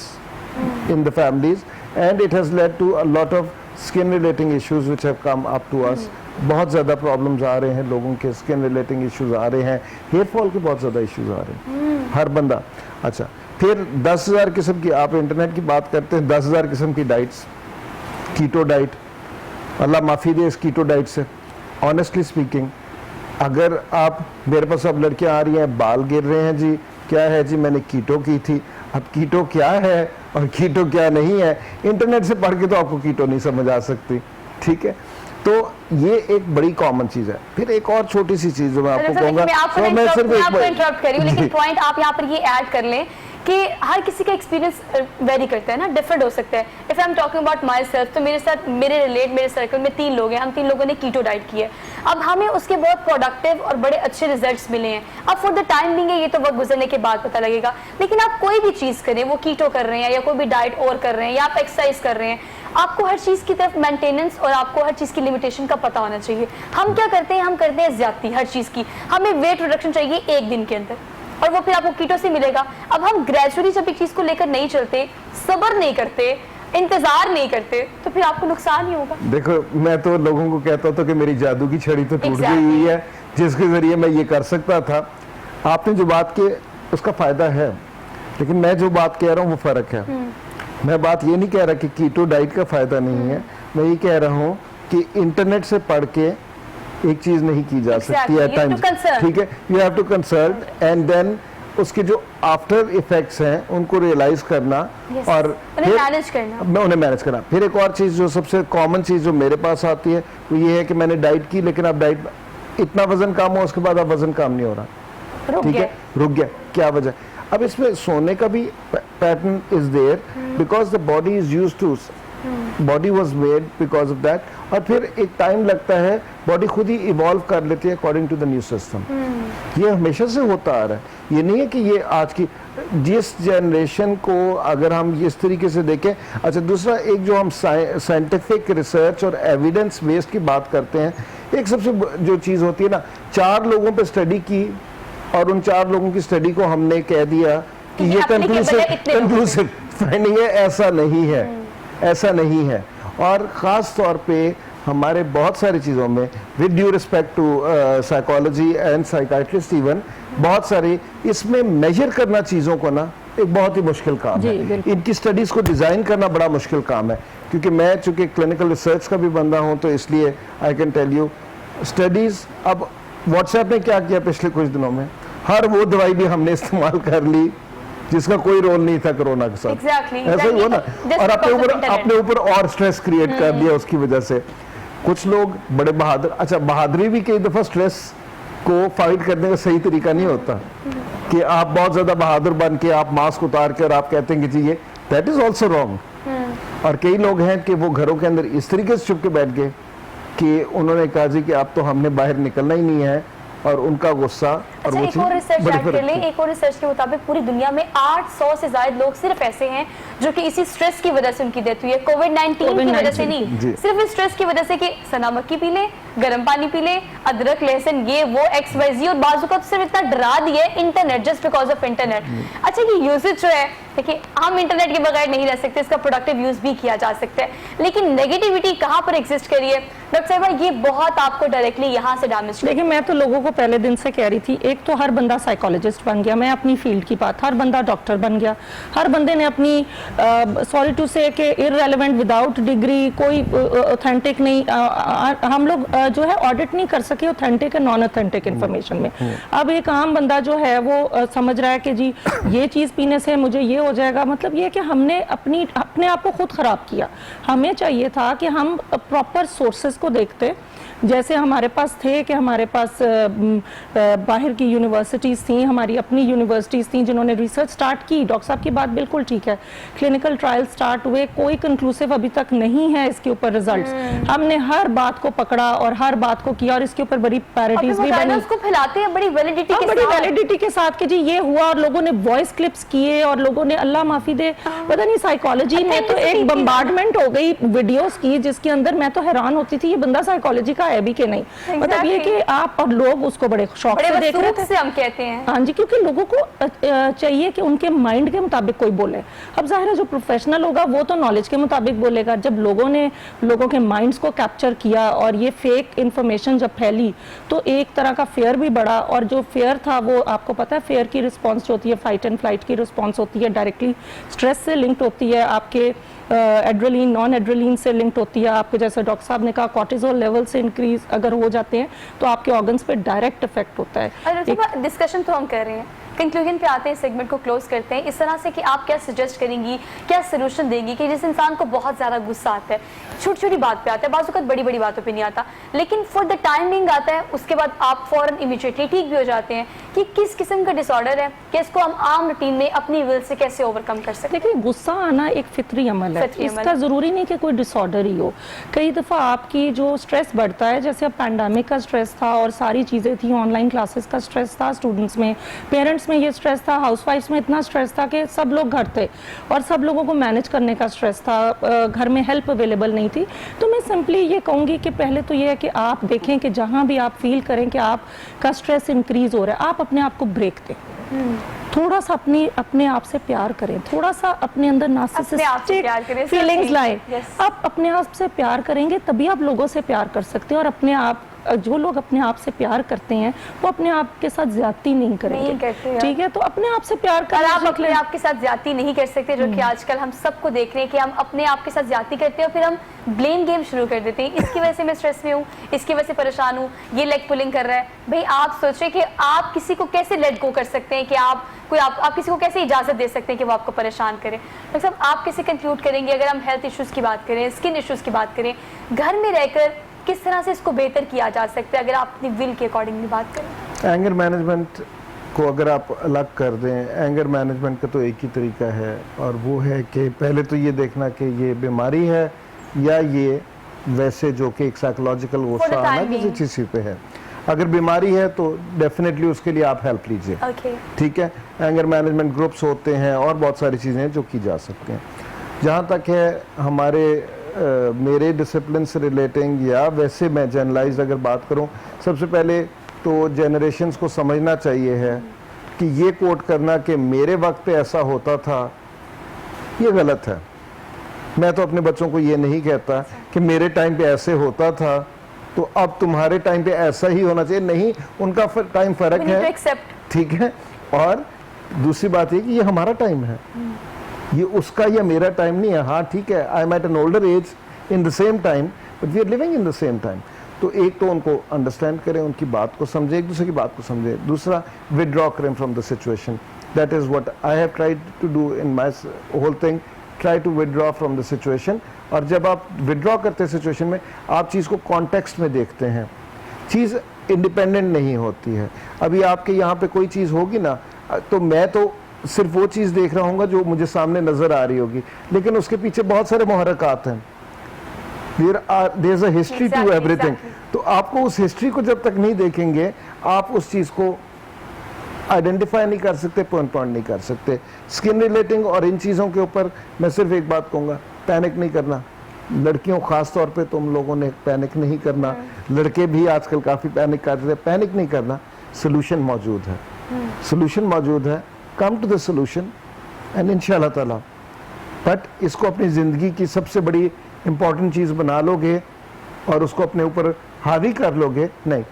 in the families and it has led to a lot of skin relating issues which have come up to us. बहुत ज़्यादा प्रॉब्लम्स आ रहे हैं लोगों के, स्किन रिलेटिंग इश्यूज आ रहे हैं, hair fall के बहुत ज़्यादा इश्यूज आ रहे हैं हर बंदा। अच्छा, फिर 10,000 किस्म की, आप इंटरनेट की बात करते हैं, 10,000 किस्म की डाइट्स, कीटो डाइट, अल्लाह माफ़ी दे इस कीटो डाइट से। ऑनेस्टली स्पीकिंग, अगर आप, मेरे पास अब लड़कियां आ रही हैं, बाल गिर रहे हैं जी, क्या है जी, मैंने कीटो की थी। अब कीटो क्या है और कीटो क्या नहीं है, इंटरनेट से पढ़ के तो आपको कीटो नहीं समझ आ सकती, ठीक है। तो ये एक बड़ी कॉमन चीज है। फिर एक और छोटी सी चीज जो मैं आपको कहूँगा, मैं आपको इंटरप्ट कर रही हूँ, लेकिन पॉइंट आप यहाँ पर ये ऐड कर लें कि हर किसी का एक्सपीरियंस वेरी करता है ना, डिफरेंट हो सकता है। If I am talking about my self, तो मेरे साथ मेरे सर्कल में 3 लोग हैं, हम 3 लोगों ने कीटो डाइट की है। अब हमें उसके बहुत प्रोडक्टिव और बड़े अच्छे रिजल्ट्स मिले हैं। अब फॉर द टाइम बिंग ये तो वक्त गुजरने के बाद पता लगेगा, लेकिन आप कोई भी चीज़ करें, वो कीटो कर रहे हैं या कोई भी डाइट और कर रहे हैं या आप एक्सरसाइज कर रहे हैं, आपको हर चीज़ की तरफ मेंटेनेंस और आपको हर चीज़ की लिमिटेशन का पता होना चाहिए। हम क्या करते हैं, हम करते हैं ज्यादती हर चीज़ की। हमें वेट रिडक्शन चाहिए 1 दिन के अंदर और वो फिर आपको कीटो से मिलेगा। अब हम ग्रेजुअली जब एक चीज़ को लेकर नहीं चलते, सब्र नहीं करते, इंतजार नहीं करते, तो फिर आपको नुकसान ही होगा। देखो, मैं तो लोगों को कहता हूँ कि मेरी जादू की छड़ी तो टूट गई हुई है, जिसके जरिए मैं ये कर सकता था। आपने जो बात की उसका फायदा है, लेकिन मैं जो बात कह रहा हूँ वो फर्क है। मैं बात ये नहीं कह रहा कि कीटो डाइट का फायदा नहीं है, मैं ये कह रहा हूँ कि इंटरनेट से पढ़ के एक चीज नहीं की जा सकती है टाइम, ठीक है। You have to consult and then उसके जो आफ्टर इफेक्ट्स हैं उनको रियलाइज करना और उन्हें मैनेज करना। फिर एक और चीज जो सबसे कॉमन चीज जो मेरे पास आती है वो ये है कि मैंने डाइट की, लेकिन अब डाइट इतना वजन कम हो, उसके बाद अब वजन कम नहीं हो रहा। ठीक है, रुक गया, क्या वजह? अब इसमें सोने का भी pattern is there because the body is used to, body was made because of that, और फिर एक टाइम लगता है, बॉडी खुद ही इवॉल्व कर लेती है according to the new system. ये हमेशा से होता आ रहा है, ये नहीं है कि ये आज की, जिस जनरेशन को अगर हम इस तरीके से देखें। अच्छा, दूसरा एक जो हम साइंटिफिक रिसर्च और एविडेंस बेस्ड की बात करते हैं, एक सबसे जो चीज़ होती है ना, 4 लोगों पे स्टडी की और उन 4 लोगों की स्टडी को हमने कह दिया कि ये कंक्लूसिव फाइंडिंग है, ऐसा नहीं है, ऐसा नहीं है। और ख़ास तौर पे हमारे बहुत सारी चीज़ों में, with due respect to psychology and psychiatrist even, बहुत सारी इसमें मेजर करना चीज़ों को ना एक बहुत ही मुश्किल काम है। इनकी स्टडीज़ को डिज़ाइन करना बड़ा मुश्किल काम है, क्योंकि मैं चूँकि क्लिनिकल रिसर्च का भी बंदा हूँ, तो इसलिए I can tell you studies. अब व्हाट्सएप ने क्या किया पिछले कुछ दिनों में, हर वो दवाई भी हमने इस्तेमाल कर ली जिसका कोई रोल नहीं था कोरोना के साथ। ऐसा ही हुआ ना, और अपने ऊपर और स्ट्रेस क्रिएट कर दिया उसकी वजह से। कुछ लोग बड़े बहादुर, अच्छा बहादुरी भी कई दफा स्ट्रेस को फाइट करने का सही तरीका नहीं होता कि आप बहुत ज्यादा बहादुर बन के आप मास्क उतार के और आप कहते हैं कि जी ये, दैट इज ऑल्सो रॉन्ग। और कई लोग हैं कि वो घरों के अंदर इस तरीके से छुप के बैठ गए कि उन्होंने कहा जी कि अब तो हमने बाहर निकलना ही नहीं है, और उनका गुस्सा। और एक और रिसर्च ऐड कर लें, एक और रिसर्च के मुताबिक पूरी दुनिया में 800 से ज्यादा लोग सिर्फ ऐसे हैं जो कि इसी स्ट्रेस की वजह से उनकी डेथ हुई है, कोविड-19 की वजह से नहीं, सिर्फ इस स्ट्रेस की वजह से कि सना मक्खी पी ले, गर्म पानी पी ले, अदरक लहसुन ये वो XYZ, और बाजू का तो सिर्फ इतना डरा दिया internet, just because of internet. अच्छा, ये यूजेज जो है, देखिए हम इंटरनेट के बगैर नहीं रह सकते, इसका प्रोडक्टिव यूज भी किया जा सकता है, लेकिन नेगेटिविटी कहाँ पर एग्जिस्ट करी है डॉक्टर साहिबा, ये बहुत आपको डायरेक्टली यहाँ से डैमेज। देखिए, मैं तो लोगों को पहले दिन से कह रही थी, एक तो हर बंदा साइकोलॉजिस्ट बन गया, मैं अपनी फील्ड की बात, हर बंदा डॉक्टर बन गया, हर बंदे ने अपनी सॉरी टू से कि इररेलेवेंट विदाउट डिग्री, कोई ऑथेंटिक नहीं, हम लोग जो है ऑडिट नहीं कर सके ऑथेंटिक और नॉन ऑथेंटिक इन्फॉर्मेशन में। अब एक आम बंदा जो है वो समझ रहा है कि जी ये चीज़ पीने से मुझे ये हो जाएगा, मतलब ये कि हमने अपने आप को खुद खराब किया। हमें चाहिए था कि हम प्रॉपर सोर्सेज को देखते, जैसे हमारे पास थे कि हमारे पास बाहर की यूनिवर्सिटीज़ थी, हमारी अपनी यूनिवर्सिटीज़ थी जिन्होंने रिसर्च स्टार्ट की। डॉक्टर साहब की बात बिल्कुल ठीक है, क्लिनिकल ट्रायल स्टार्ट हुए, कोई कंक्लूसिव अभी तक नहीं है इसके ऊपर रिजल्ट्स। हमने हर बात को पकड़ा और हर बात को किया, और इसके ऊपर बड़ी पैरिटीज भी बनी, उसको फैलाते हैं बड़ी वैलिडिटी के साथ कि जी ये हुआ, और लोगों ने वॉइस क्लिप्स किए, और लोगों ने अल्लाह माफी दे, पता नहीं साइकोलॉजी में तो एक बम्बार्डमेंट हो गई वीडियोस की, जिसके अंदर मैं तो हैरान होती थी ये बंदा साइकोलॉजी का है भी कि नहीं। मतलब ये कि आप, और लोग उसको बड़े शौक से देख रहे थे, हम कहते हैं हाँ जी, क्योंकि लोगों को चाहिए कि उनके माइंड के मुताबिक कोई बोले। अब जाहिर है जो प्रोफेशनल होगा वो तो नॉलेज के मुताबिक बोलेगा। जब लोगों ने लोगों के माइंड्स को कैप्चर किया और ये फेक इंफॉर्मेशन जब फैली, तो एक तरह का फेयर भी बढ़ा, और जो फेयर था वो आपको पता है, फेयर की रिस्पॉन्स होती है, फाइट एंड फ्लाइट की रिस्पॉन्स होती है, डायरेक्टली स्ट्रेस से लिंक्ड होती है, आपके एड्रेलिन नॉन एड्रेलिन से लिंक्ड होती है, आपके जैसे डॉक्टर साहब ने कहा कॉर्टिसोल लेवल से इंक्रीज अगर हो जाते हैं तो आपके ऑर्गन्स पे डायरेक्ट इफेक्ट होता है। डिस्कशन तो हम कर रहे हैं, कंक्लूजन पे आते हैं, सेगमेंट को क्लोज करते हैं इस तरह से कि आप क्या सजेस्ट करेंगी, क्या सोल्यूशन देंगी कि जिस इंसान को बहुत ज़्यादा गुस्सा आता है, छोटी छोटी बात पे आता है, बाज़ वक़्त बड़ी बड़ी बातों पे नहीं आता, लेकिन फॉर द टाइमिंग आता है, उसके बाद आप फौरन इमीडिएटली ठीक भी हो जाते हैं, कि किस किस्म का डिसऑर्डर है कि इसको हम आम रूटीन में अपनी विल से कैसे ओवरकम कर सकते हैं? देखिए, गुस्सा आना एक फितरी अमल है, इसका ज़रूरी नहीं कि कोई डिसऑर्डर ही हो। कई दफ़ा आपकी जो स्ट्रेस बढ़ता है, जैसे अब पैंडेमिक का स्ट्रेस था और सारी चीज़ें थी, ऑनलाइन क्लासेस का स्ट्रेस था स्टूडेंट्स में, पेरेंट्स में ये स्ट्रेस था, हाउसवाइफ्स में इतना स्ट्रेस था कि सब लोग घर थे और सब लोगों को मैनेज करने का स्ट्रेस था, घर में हेल्प अवेलेबल नहीं थी। तो मैं सिंपली ये कहूँगी कि पहले तो ये है कि आप देखें कि जहाँ भी आप फील करें कि आपका स्ट्रेस इंक्रीज हो रहा है, आप अपने आप को ब्रेक दें, थोड़ा सा अपने आप से प्यार करें, थोड़ा सा अपने अंदर नार्सिसिस्टिक फीलिंग्स लाएं। आप अपने आप से प्यार करेंगे तभी आप लोगों से प्यार कर सकते हैं, और अपने आप, जो लोग अपने आप से प्यार करते हैं वो अपने आप के साथ ज्यादती नहीं करेंगे, ठीक है? तो अपने आप से प्यार करें, आप अपने आप के साथ ज्यादती नहीं कर सकते, जो कि आजकल हम सबको देख रहे हैं कि हम अपने आप के साथ ज्यादती करते हैं और फिर हम ब्लेम गेम शुरू कर देते हैं, इसकी वजह से मैं स्ट्रेस में हूँ, इसकी वजह से परेशान हूँ, ये लेग पुलिंग कर रहा है। भाई आप सोचें कि आप किसी को कैसे लेट गो कर सकते हैं, कि आप किसी को कैसे इजाजत दे सकते हैं कि वो आपको परेशान करे। डॉक्टर साहब, आप कैसे कंक्लूड करेंगे, अगर हम हेल्थ इश्यूज की बात करें, स्किन इश्यूज की बात करें, घर में रहकर किस तरह से इसको बेहतर किया जा सकता है, अगर आप अपनी विल के अकॉर्डिंगली बात करें? एंगर मैनेजमेंट को अगर आप अलग कर दें, एंगर मैनेजमेंट का तो एक ही तरीका है, और वो है कि पहले तो ये देखना कि ये बीमारी है या ये वैसे जो कि एक साइकोलॉजिकल गुस्सा आना किसी चीज़ पे है। अगर बीमारी है तो डेफिनेटली उसके लिए आप हेल्प लीजिए, ठीक है। एंगर मैनेजमेंट ग्रुप्स होते हैं और बहुत सारी चीज़ें हैं जो की जा सकती हैं। जहाँ तक है हमारे मेरे डिसिप्लिन से रिलेटिंग या वैसे मैं जनरलाइज अगर बात करूँ, सबसे पहले तो जनरेशन्स को समझना चाहिए है कि ये कोट करना कि मेरे वक्त पे ऐसा होता था, ये गलत है। मैं तो अपने बच्चों को ये नहीं कहता कि मेरे टाइम पे ऐसे होता था तो अब तुम्हारे टाइम पे ऐसा ही होना चाहिए, नहीं, उनका टाइम फर्क है, ठीक है। और दूसरी बात ये कि ये हमारा टाइम है, ये उसका या मेरा टाइम नहीं है। हाँ ठीक है, I am at an older age in the same time but we are living in the same time. तो एक तो उनको अंडरस्टैंड करें, उनकी बात को समझे, एक दूसरे की बात को समझे। दूसरा, विदड्रॉ करें from the situation. That is what I have tried to do in my whole thing, try to withdraw from the situation. और जब आप विदड्रॉ करते हैं सिचुएशन में, आप चीज़ को कॉन्टेक्स्ट में देखते हैं, चीज़ इंडिपेंडेंट नहीं होती है। अभी आपके यहाँ पे कोई चीज़ होगी ना, तो मैं तो सिर्फ वो चीज़ देख रहा हूँ जो मुझे सामने नज़र आ रही होगी, लेकिन उसके पीछे बहुत सारे मुहर्रकात हैं। there is a history to everything। तो आपको उस हिस्ट्री को जब तक नहीं देखेंगे, आप उस चीज़ को आइडेंटिफाई नहीं कर सकते, पॉइंट नहीं कर सकते। स्किन रिलेटिंग और इन चीज़ों के ऊपर मैं सिर्फ एक बात कहूँगा, पैनिक नहीं करना। लड़कियों खास तौर पे तुम लोगों ने पैनिक नहीं करना, लड़के भी आजकल काफ़ी पैनिक करते हैं, पैनिक नहीं करना। सोल्यूशन मौजूद है, सोल्यूशन मौजूद है, come to the solution and इंशाल्लाह ताला। बट इसको अपनी ज़िंदगी की सबसे बड़ी इंपॉर्टेंट चीज़ बना लोगे और उसको अपने ऊपर हावी कर लोगे, नहीं,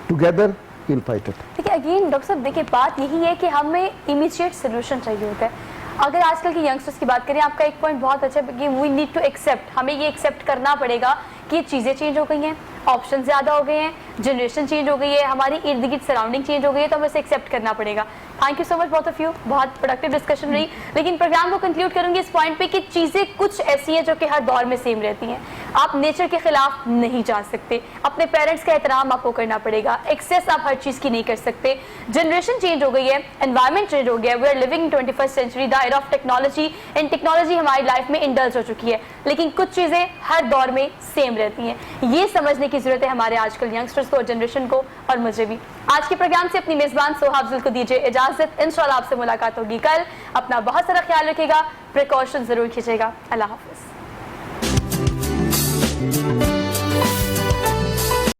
टुगेदर वील फाइट इट। ठीक है, अगेन डॉक्टर साहब देखिए, बात यही है कि हमें इमीडिएट सोल्यूशन चाहिए होता है। अगर आजकल के यंगस्टर्स की बात करें, आपका एक पॉइंट बहुत अच्छा है कि वी नीड टू एक्सेप्ट, हमें ये एक्सेप्ट करना पड़ेगा कि चीज़ें चेंज हो गई हैं, ऑप्शन ज़्यादा हो गए हैं, जनरेशन चेंज हो गई है, हमारी इर्द गिर्द सराउंडिंग चेंज हो गई है, तो हमें इसे एक्सेप्ट करना पड़ेगा। Thank you so much both of you, बहुत प्रोडक्टिव डिस्कशन रही। लेकिन प्रोग्राम को कंक्लूड करूंगी इस पॉइंट पे कि चीज़ें कुछ ऐसी हैं जो कि हर दौर में सेम रहती हैं। आप नेचर के खिलाफ नहीं जा सकते, अपने पेरेंट्स का एहतराम आपको करना पड़ेगा, एक्सेस आप हर चीज़ की नहीं कर सकते। जनरेशन चेंज हो गई है, एनवायरमेंट चेंज हो गया, we are living in 21st century, the era of technology, and technology हमारी लाइफ में इंडल्ज हो चुकी है, लेकिन कुछ चीज़ें हर दौर में सेम रहती हैं। ये समझने की जरूरत है हमारे आजकल यंगस्टर्स को, जनरेशन को, और मुझे भी। आज के प्रोग्राम से अपनी मेजबान सोहा अफजल को दीजिए इजाजत। इंशाल्लाह आपसे मुलाकात होगी कल। अपना बहुत सारा ख्याल रखिएगा, प्रिकॉशन जरूर कीजिएगा। अल्लाह हाफिज।